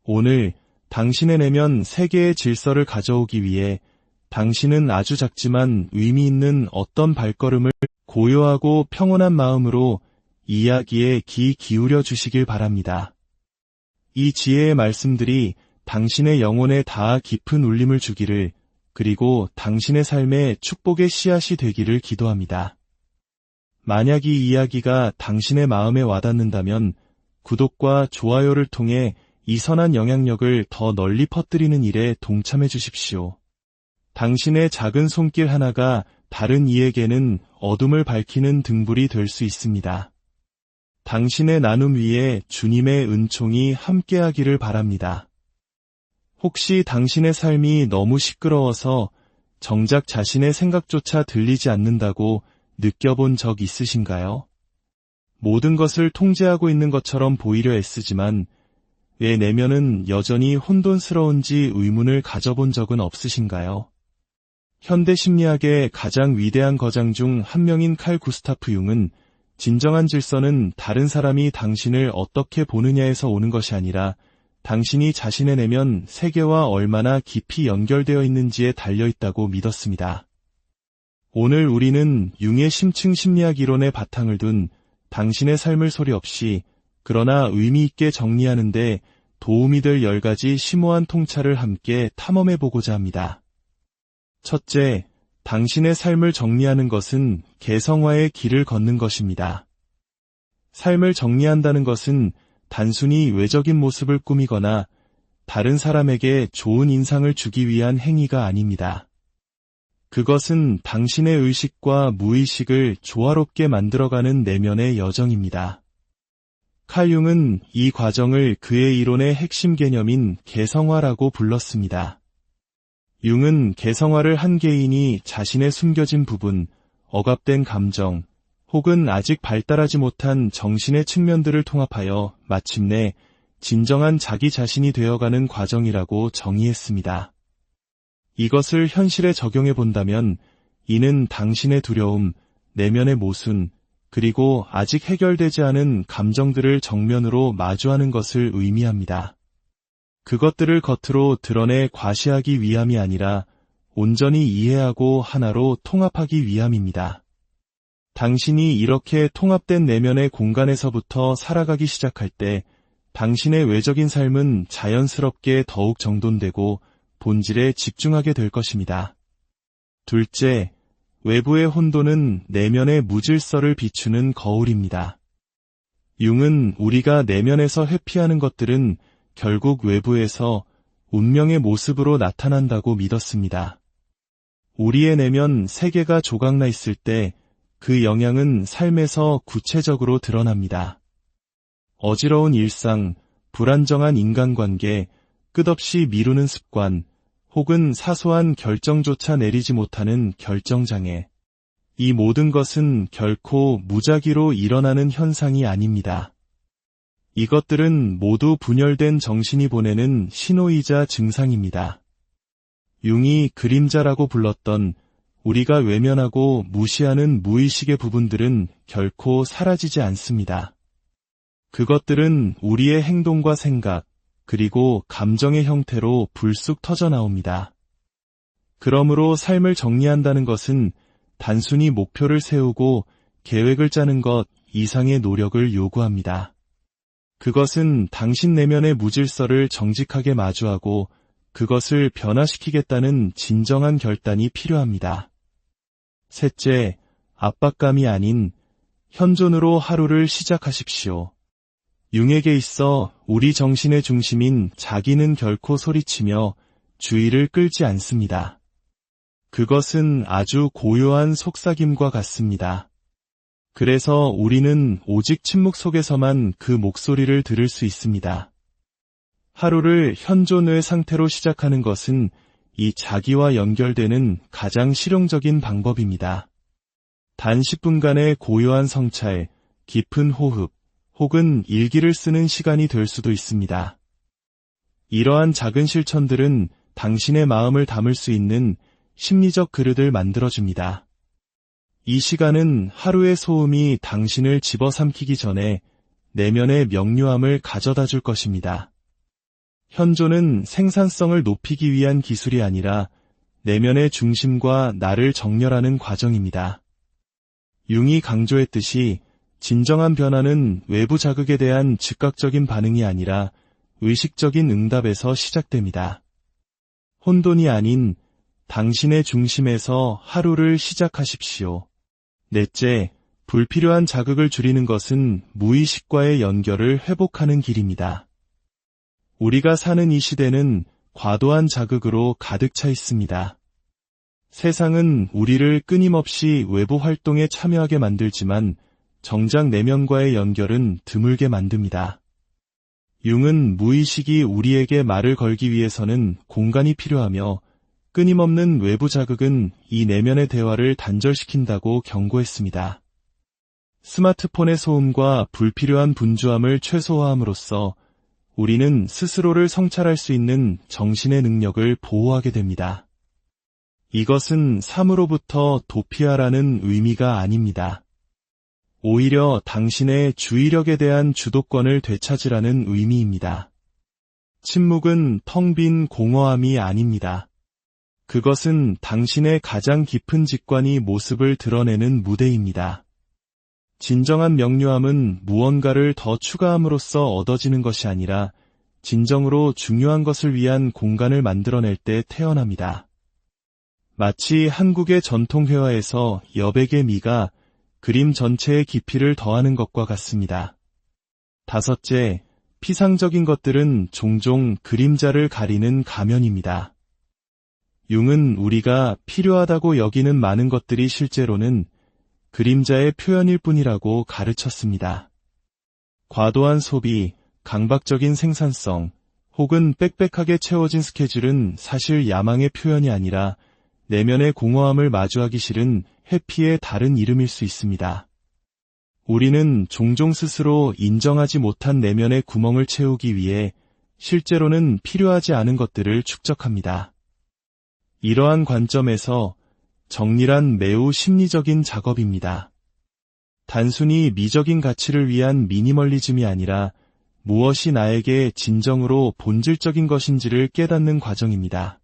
오늘 당신의 내면 세계의 질서를 가져오기 위해 당신은 아주 작지만 의미 있는 어떤 발걸음을 고요하고 평온한 마음으로 이야기에 귀 기울여 주시길 바랍니다. 이 지혜의 말씀들이 당신의 영혼에 닿아 깊은 울림을 주기를, 그리고 당신의 삶에 축복의 씨앗이 되기를 기도합니다. 만약 이 이야기가 당신의 마음에 와닿는다면 구독과 좋아요를 통해 이 선한 영향력을 더 널리 퍼뜨리는 일에 동참해 주십시오. 당신의 작은 손길 하나가 다른 이에게는 어둠을 밝히는 등불이 될 수 있습니다. 당신의 나눔 위에 주님의 은총이 함께하기를 바랍니다. 혹시 당신의 삶이 너무 시끄러워서 정작 자신의 생각조차 들리지 않는다고 느껴본 적 있으신가요? 모든 것을 통제하고 있는 것처럼 보이려 애쓰지만 왜 내면은 여전히 혼돈스러운지 의문을 가져본 적은 없으신가요? 현대 심리학의 가장 위대한 거장 중 한 명인 칼 구스타프 융은 진정한 질서는 다른 사람이 당신을 어떻게 보느냐에서 오는 것이 아니라 당신이 자신의 내면 세계와 얼마나 깊이 연결되어 있는지에 달려있다고 믿었습니다. 오늘 우리는 융의 심층 심리학 이론의 바탕을 둔 당신의 삶을 소리 없이 그러나 의미 있게 정리하는 데 도움이 될 10가지 심오한 통찰을 함께 탐험해보고자 합니다. 첫째, 당신의 삶을 정리하는 것은 개성화의 길을 걷는 것입니다. 삶을 정리한다는 것은 단순히 외적인 모습을 꾸미거나 다른 사람에게 좋은 인상을 주기 위한 행위가 아닙니다. 그것은 당신의 의식과 무의식을 조화롭게 만들어가는 내면의 여정입니다. 칼 융은 이 과정을 그의 이론의 핵심 개념인 개성화라고 불렀습니다. 융은 개성화를 한 개인이 자신의 숨겨진 부분, 억압된 감정, 혹은 아직 발달하지 못한 정신의 측면들을 통합하여 마침내 진정한 자기 자신이 되어가는 과정이라고 정의했습니다. 이것을 현실에 적용해 본다면 이는 당신의 두려움, 내면의 모순, 그리고 아직 해결되지 않은 감정들을 정면으로 마주하는 것을 의미합니다. 그것들을 겉으로 드러내 과시하기 위함이 아니라 온전히 이해하고 하나로 통합하기 위함입니다. 당신이 이렇게 통합된 내면의 공간에서부터 살아가기 시작할 때 당신의 외적인 삶은 자연스럽게 더욱 정돈되고 본질에 집중하게 될 것입니다. 둘째, 외부의 혼돈은 내면의 무질서를 비추는 거울입니다. 융은 우리가 내면에서 회피하는 것들은 결국 외부에서 운명의 모습으로 나타난다고 믿었습니다. 우리의 내면 세계가 조각나 있을 때 그 영향은 삶에서 구체적으로 드러납니다. 어지러운 일상, 불안정한 인간관계, 끝없이 미루는 습관, 혹은 사소한 결정조차 내리지 못하는 결정장애. 이 모든 것은 결코 무작위로 일어나는 현상이 아닙니다. 이것들은 모두 분열된 정신이 보내는 신호이자 증상입니다. 융이 그림자라고 불렀던 우리가 외면하고 무시하는 무의식의 부분들은 결코 사라지지 않습니다. 그것들은 우리의 행동과 생각, 그리고 감정의 형태로 불쑥 터져나옵니다. 그러므로 삶을 정리한다는 것은 단순히 목표를 세우고 계획을 짜는 것 이상의 노력을 요구합니다. 그것은 당신 내면의 무질서를 정직하게 마주하고 그것을 변화시키겠다는 진정한 결단이 필요합니다. 셋째, 압박감이 아닌 현존으로 하루를 시작하십시오. 융에게 있어 우리 정신의 중심인 자기는 결코 소리치며 주의를 끌지 않습니다. 그것은 아주 고요한 속삭임과 같습니다. 그래서 우리는 오직 침묵 속에서만 그 목소리를 들을 수 있습니다. 하루를 현존의 상태로 시작하는 것은 이 자기와 연결되는 가장 실용적인 방법입니다. 단 10분간의 고요한 성찰, 깊은 호흡, 혹은 일기를 쓰는 시간이 될 수도 있습니다. 이러한 작은 실천들은 당신의 마음을 담을 수 있는 심리적 그릇을 만들어줍니다. 이 시간은 하루의 소음이 당신을 집어삼키기 전에 내면의 명료함을 가져다 줄 것입니다. 현존은 생산성을 높이기 위한 기술이 아니라 내면의 중심과 나를 정렬하는 과정입니다. 융이 강조했듯이 진정한 변화는 외부 자극에 대한 즉각적인 반응이 아니라 의식적인 응답에서 시작됩니다. 혼돈이 아닌 당신의 중심에서 하루를 시작하십시오. 넷째, 불필요한 자극을 줄이는 것은 무의식과의 연결을 회복하는 길입니다. 우리가 사는 이 시대는 과도한 자극으로 가득 차 있습니다. 세상은 우리를 끊임없이 외부 활동에 참여하게 만들지만 정작 내면과의 연결은 드물게 만듭니다. 융은 무의식이 우리에게 말을 걸기 위해서는 공간이 필요하며 끊임없는 외부 자극은 이 내면의 대화를 단절시킨다고 경고했습니다. 스마트폰의 소음과 불필요한 분주함을 최소화함으로써 우리는 스스로를 성찰할 수 있는 정신의 능력을 보호하게 됩니다. 이것은 삶으로부터 도피하라는 의미가 아닙니다. 오히려 당신의 주의력에 대한 주도권을 되찾으라는 의미입니다. 침묵은 텅 빈 공허함이 아닙니다. 그것은 당신의 가장 깊은 직관이 모습을 드러내는 무대입니다. 진정한 명료함은 무언가를 더 추가함으로써 얻어지는 것이 아니라 진정으로 중요한 것을 위한 공간을 만들어낼 때 태어납니다. 마치 한국의 전통 회화에서 여백의 미가 그림 전체의 깊이를 더하는 것과 같습니다. 다섯째, 피상적인 것들은 종종 그림자를 가리는 가면입니다. 융은 우리가 필요하다고 여기는 많은 것들이 실제로는 그림자의 표현일 뿐이라고 가르쳤습니다. 과도한 소비, 강박적인 생산성, 혹은 빽빽하게 채워진 스케줄은 사실 야망의 표현이 아니라 내면의 공허함을 마주하기 싫은 회피의 다른 이름일 수 있습니다. 우리는 종종 스스로 인정하지 못한 내면의 구멍을 채우기 위해 실제로는 필요하지 않은 것들을 축적합니다. 이러한 관점에서 정리란 매우 심리적인 작업입니다. 단순히 미적인 가치를 위한 미니멀리즘이 아니라 무엇이 나에게 진정으로 본질적인 것인지를 깨닫는 과정입니다.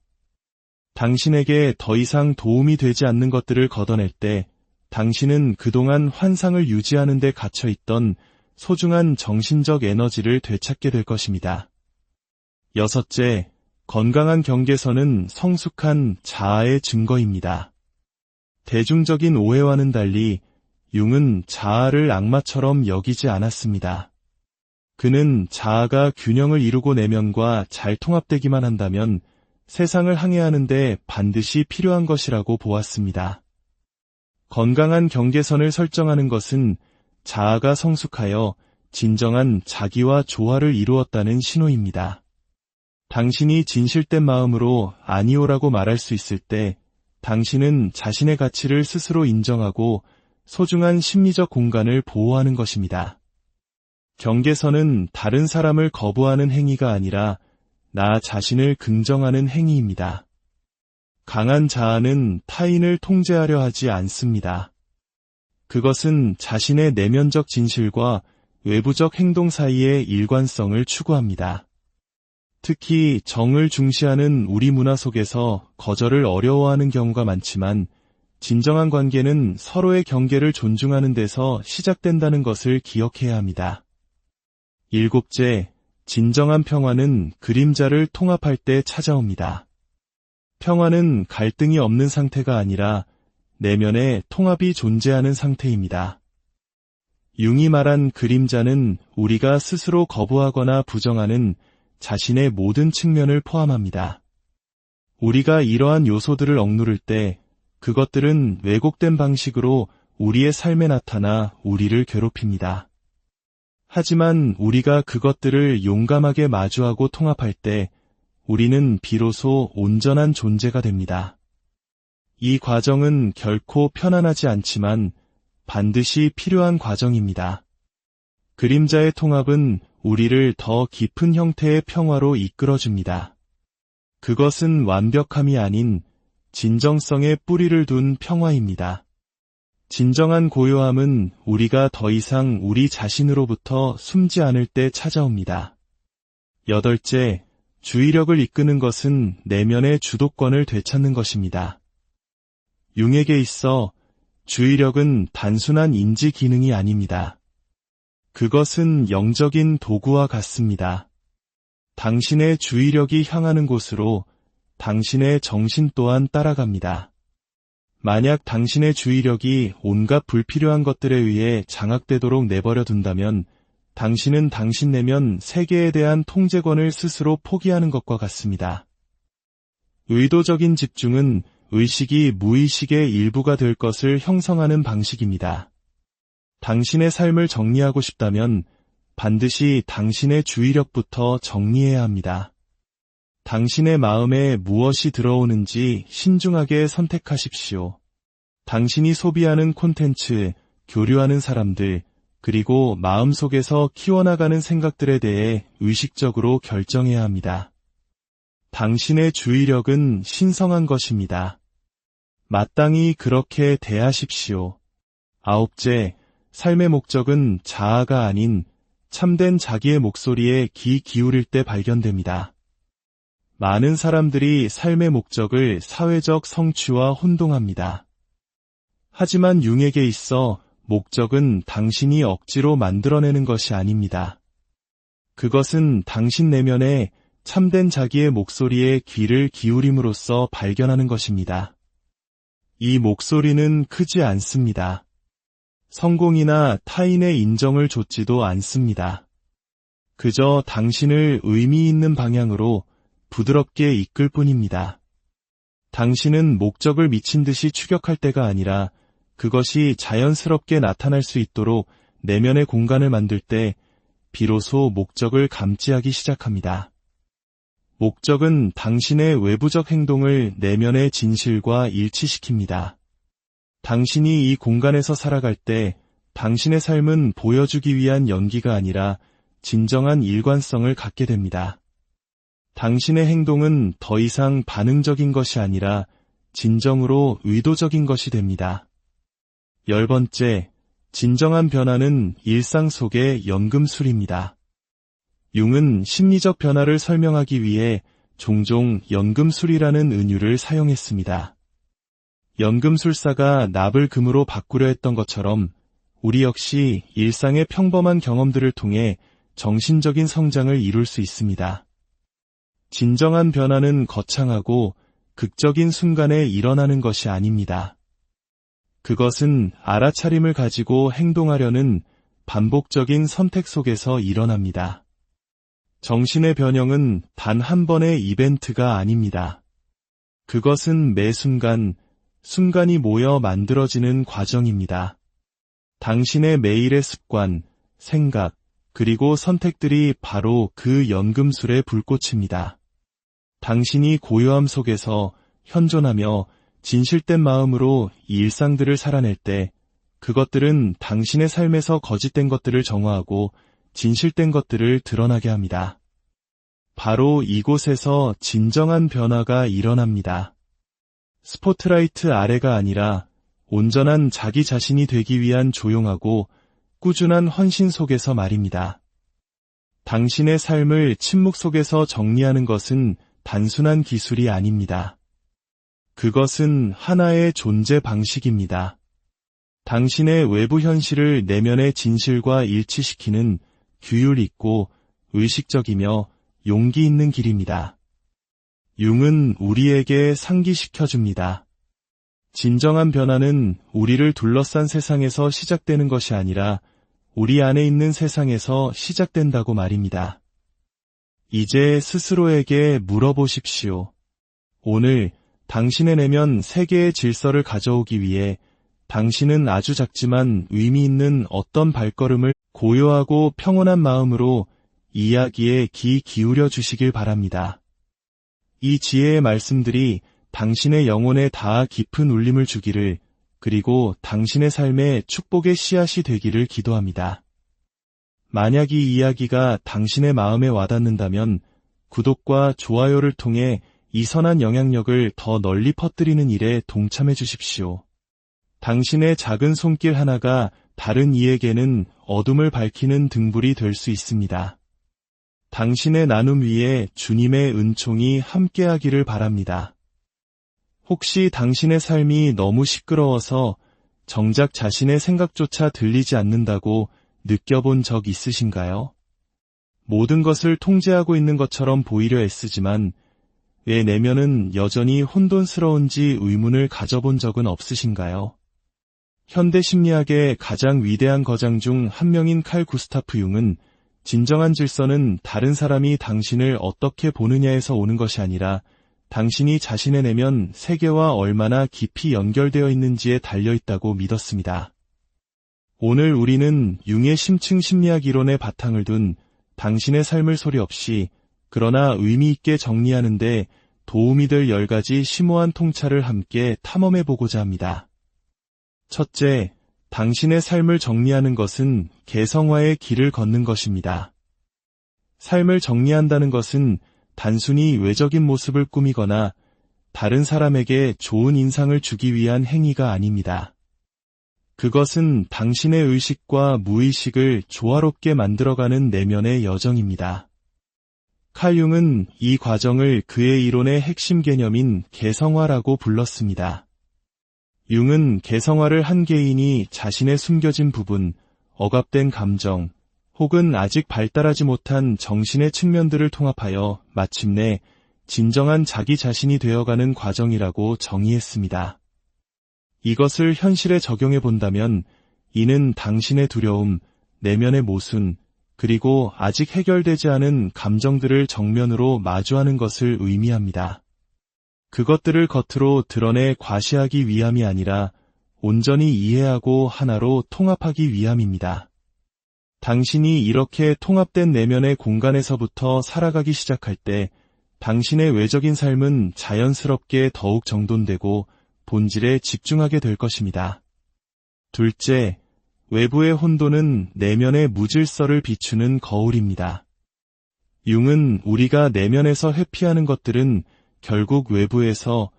당신에게 더 이상 도움이 되지 않는 것들을 걷어낼 때 당신은 그동안 환상을 유지하는 데 갇혀있던 소중한 정신적 에너지를 되찾게 될 것입니다. 여섯째, 건강한 경계선은 성숙한 자아의 증거입니다. 대중적인 오해와는 달리 융은 자아를 악마처럼 여기지 않았습니다. 그는 자아가 균형을 이루고 내면과 잘 통합되기만 한다면 세상을 항해하는데 반드시 필요한 것이라고 보았습니다. 건강한 경계선을 설정하는 것은 자아가 성숙하여 진정한 자기와 조화를 이루었다는 신호입니다. 당신이 진실된 마음으로 아니오라고 말할 수 있을 때 당신은 자신의 가치를 스스로 인정하고 소중한 심리적 공간을 보호하는 것입니다. 경계선은 다른 사람을 거부하는 행위가 아니라 나 자신을 긍정하는 행위입니다. 강한 자아는 타인을 통제하려 하지 않습니다. 그것은 자신의 내면적 진실과 외부적 행동 사이의 일관성을 추구합니다. 특히 정을 중시하는 우리 문화 속에서 거절을 어려워하는 경우가 많지만 진정한 관계는 서로의 경계를 존중하는 데서 시작된다는 것을 기억해야 합니다. 일곱째, 진정한 평화는 그림자를 통합할 때 찾아옵니다. 평화는 갈등이 없는 상태가 아니라 내면에 통합이 존재하는 상태입니다. 융이 말한 그림자는 우리가 스스로 거부하거나 부정하는 자신의 모든 측면을 포함합니다. 우리가 이러한 요소들을 억누를 때 그것들은 왜곡된 방식으로 우리의 삶에 나타나 우리를 괴롭힙니다. 하지만 우리가 그것들을 용감하게 마주하고 통합할 때 우리는 비로소 온전한 존재가 됩니다. 이 과정은 결코 편안하지 않지만 반드시 필요한 과정입니다. 그림자의 통합은 우리를 더 깊은 형태의 평화로 이끌어줍니다. 그것은 완벽함이 아닌 진정성의 뿌리를 둔 평화입니다. 진정한 고요함은 우리가 더 이상 우리 자신으로부터 숨지 않을 때 찾아옵니다. 여덟째, 주의력을 이끄는 것은 내면의 주도권을 되찾는 것입니다. 융에게 있어 주의력은 단순한 인지 기능이 아닙니다. 그것은 영적인 도구와 같습니다. 당신의 주의력이 향하는 곳으로 당신의 정신 또한 따라갑니다. 만약 당신의 주의력이 온갖 불필요한 것들에 의해 장악되도록 내버려 둔다면 당신은 당신 내면 세계에 대한 통제권을 스스로 포기하는 것과 같습니다. 의도적인 집중은 의식이 무의식의 일부가 될 것을 형성하는 방식입니다. 당신의 삶을 정리하고 싶다면 반드시 당신의 주의력부터 정리해야 합니다. 당신의 마음에 무엇이 들어오는지 신중하게 선택하십시오. 당신이 소비하는 콘텐츠, 교류하는 사람들, 그리고 마음속에서 키워나가는 생각들에 대해 의식적으로 결정해야 합니다. 당신의 주의력은 신성한 것입니다. 마땅히 그렇게 대하십시오. 아홉째, 삶의 목적은 자아가 아닌 참된 자기의 목소리에 귀 기울일 때 발견됩니다. 많은 사람들이 삶의 목적을 사회적 성취와 혼동합니다. 하지만 융에게 있어 목적은 당신이 억지로 만들어내는 것이 아닙니다. 그것은 당신 내면에 참된 자기의 목소리에 귀를 기울임으로써 발견하는 것입니다. 이 목소리는 크지 않습니다. 성공이나 타인의 인정을 좇지도 않습니다. 그저 당신을 의미 있는 방향으로 부드럽게 이끌 뿐입니다. 당신은 목적을 미친 듯이 추격할 때가 아니라 그것이 자연스럽게 나타날 수 있도록 내면의 공간을 만들 때 비로소 목적을 감지하기 시작합니다. 목적은 당신의 외부적 행동을 내면의 진실과 일치시킵니다. 당신이 이 공간에서 살아갈 때 당신의 삶은 보여주기 위한 연기가 아니라 진정한 일관성을 갖게 됩니다. 당신의 행동은 더 이상 반응적인 것이 아니라 진정으로 의도적인 것이 됩니다. 10번째, 진정한 변화는 일상 속의 연금술입니다. 융은 심리적 변화를 설명하기 위해 종종 연금술이라는 은유를 사용했습니다. 연금술사가 납을 금으로 바꾸려 했던 것처럼 우리 역시 일상의 평범한 경험들을 통해 정신적인 성장을 이룰 수 있습니다. 진정한 변화는 거창하고 극적인 순간에 일어나는 것이 아닙니다. 그것은 알아차림을 가지고 행동하려는 반복적인 선택 속에서 일어납니다. 정신의 변형은 단 한 번의 이벤트가 아닙니다. 그것은 매 순간, 순간이 모여 만들어지는 과정입니다. 당신의 매일의 습관, 생각, 그리고 선택들이 바로 그 연금술의 불꽃입니다. 당신이 고요함 속에서 현존하며 진실된 마음으로 이 일상들을 살아낼 때 그것들은 당신의 삶에서 거짓된 것들을 정화하고 진실된 것들을 드러나게 합니다. 바로 이곳에서 진정한 변화가 일어납니다. 스포트라이트 아래가 아니라 온전한 자기 자신이 되기 위한 조용하고 꾸준한 헌신 속에서 말입니다. 당신의 삶을 침묵 속에서 정리하는 것은 단순한 기술이 아닙니다. 그것은 하나의 존재 방식입니다. 당신의 외부 현실을 내면의 진실과 일치시키는 규율 있고 의식적이며 용기 있는 길입니다. 융은 우리에게 상기시켜줍니다. 진정한 변화는 우리를 둘러싼 세상에서 시작되는 것이 아니라 우리 안에 있는 세상에서 시작된다고 말입니다. 이제 스스로에게 물어보십시오. 오늘 당신의 내면 세계의 질서를 가져오기 위해 당신은 아주 작지만 의미 있는 어떤 발걸음을 고요하고 평온한 마음으로 이야기에 귀 기울여 주시길 바랍니다. 이 지혜의 말씀들이 당신의 영혼에 닿아 깊은 울림을 주기를, 그리고 당신의 삶에 축복의 씨앗이 되기를 기도합니다. 만약 이 이야기가 당신의 마음에 와닿는다면 구독과 좋아요를 통해 이 선한 영향력을 더 널리 퍼뜨리는 일에 동참해 주십시오. 당신의 작은 손길 하나가 다른 이에게는 어둠을 밝히는 등불이 될 수 있습니다. 당신의 나눔 위에 주님의 은총이 함께하기를 바랍니다. 혹시 당신의 삶이 너무 시끄러워서 정작 자신의 생각조차 들리지 않는다고 느껴본 적 있으신가요? 모든 것을 통제하고 있는 것처럼 보이려 애쓰지만 왜 내면은 여전히 혼돈스러운지 의문을 가져본 적은 없으신가요? 현대 심리학의 가장 위대한 거장 중 한 명인 칼 구스타프 융은 진정한 질서는 다른 사람이 당신을 어떻게 보느냐에서 오는 것이 아니라 당신이 자신의 내면 세계와 얼마나 깊이 연결되어 있는지에 달려있다고 믿었습니다. 오늘 우리는 융의 심층 심리학 이론의 바탕을 둔 당신의 삶을 소리 없이 그러나 의미 있게 정리하는 데 도움이 될 10가지 심오한 통찰을 함께 탐험해보고자 합니다. 첫째, 당신의 삶을 정리하는 것은 개성화의 길을 걷는 것입니다. 삶을 정리한다는 것은 단순히 외적인 모습을 꾸미거나 다른 사람에게 좋은 인상을 주기 위한 행위가 아닙니다. 그것은 당신의 의식과 무의식을 조화롭게 만들어가는 내면의 여정입니다. 칼 융은 이 과정을 그의 이론의 핵심 개념인 개성화라고 불렀습니다. 융은 개성화를 한 개인이 자신의 숨겨진 부분, 억압된 감정, 혹은 아직 발달하지 못한 정신의 측면들을 통합하여 마침내 진정한 자기 자신이 되어가는 과정이라고 정의했습니다. 이것을 현실에 적용해 본다면 이는 당신의 두려움, 내면의 모순, 그리고 아직 해결되지 않은 감정들을 정면으로 마주하는 것을 의미합니다. 그것들을 겉으로 드러내 과시하기 위함이 아니라 온전히 이해하고 하나로 통합하기 위함입니다. 당신이 이렇게 통합된 내면의 공간에서부터 살아가기 시작할 때 당신의 외적인 삶은 자연스럽게 더욱 정돈되고 본질에 집중하게 될 것입니다. 둘째, 외부의 혼돈은 내면의 무질서를 비추는 거울입니다. 융은 우리가 내면에서 회피하는 것들은 결국 외부에서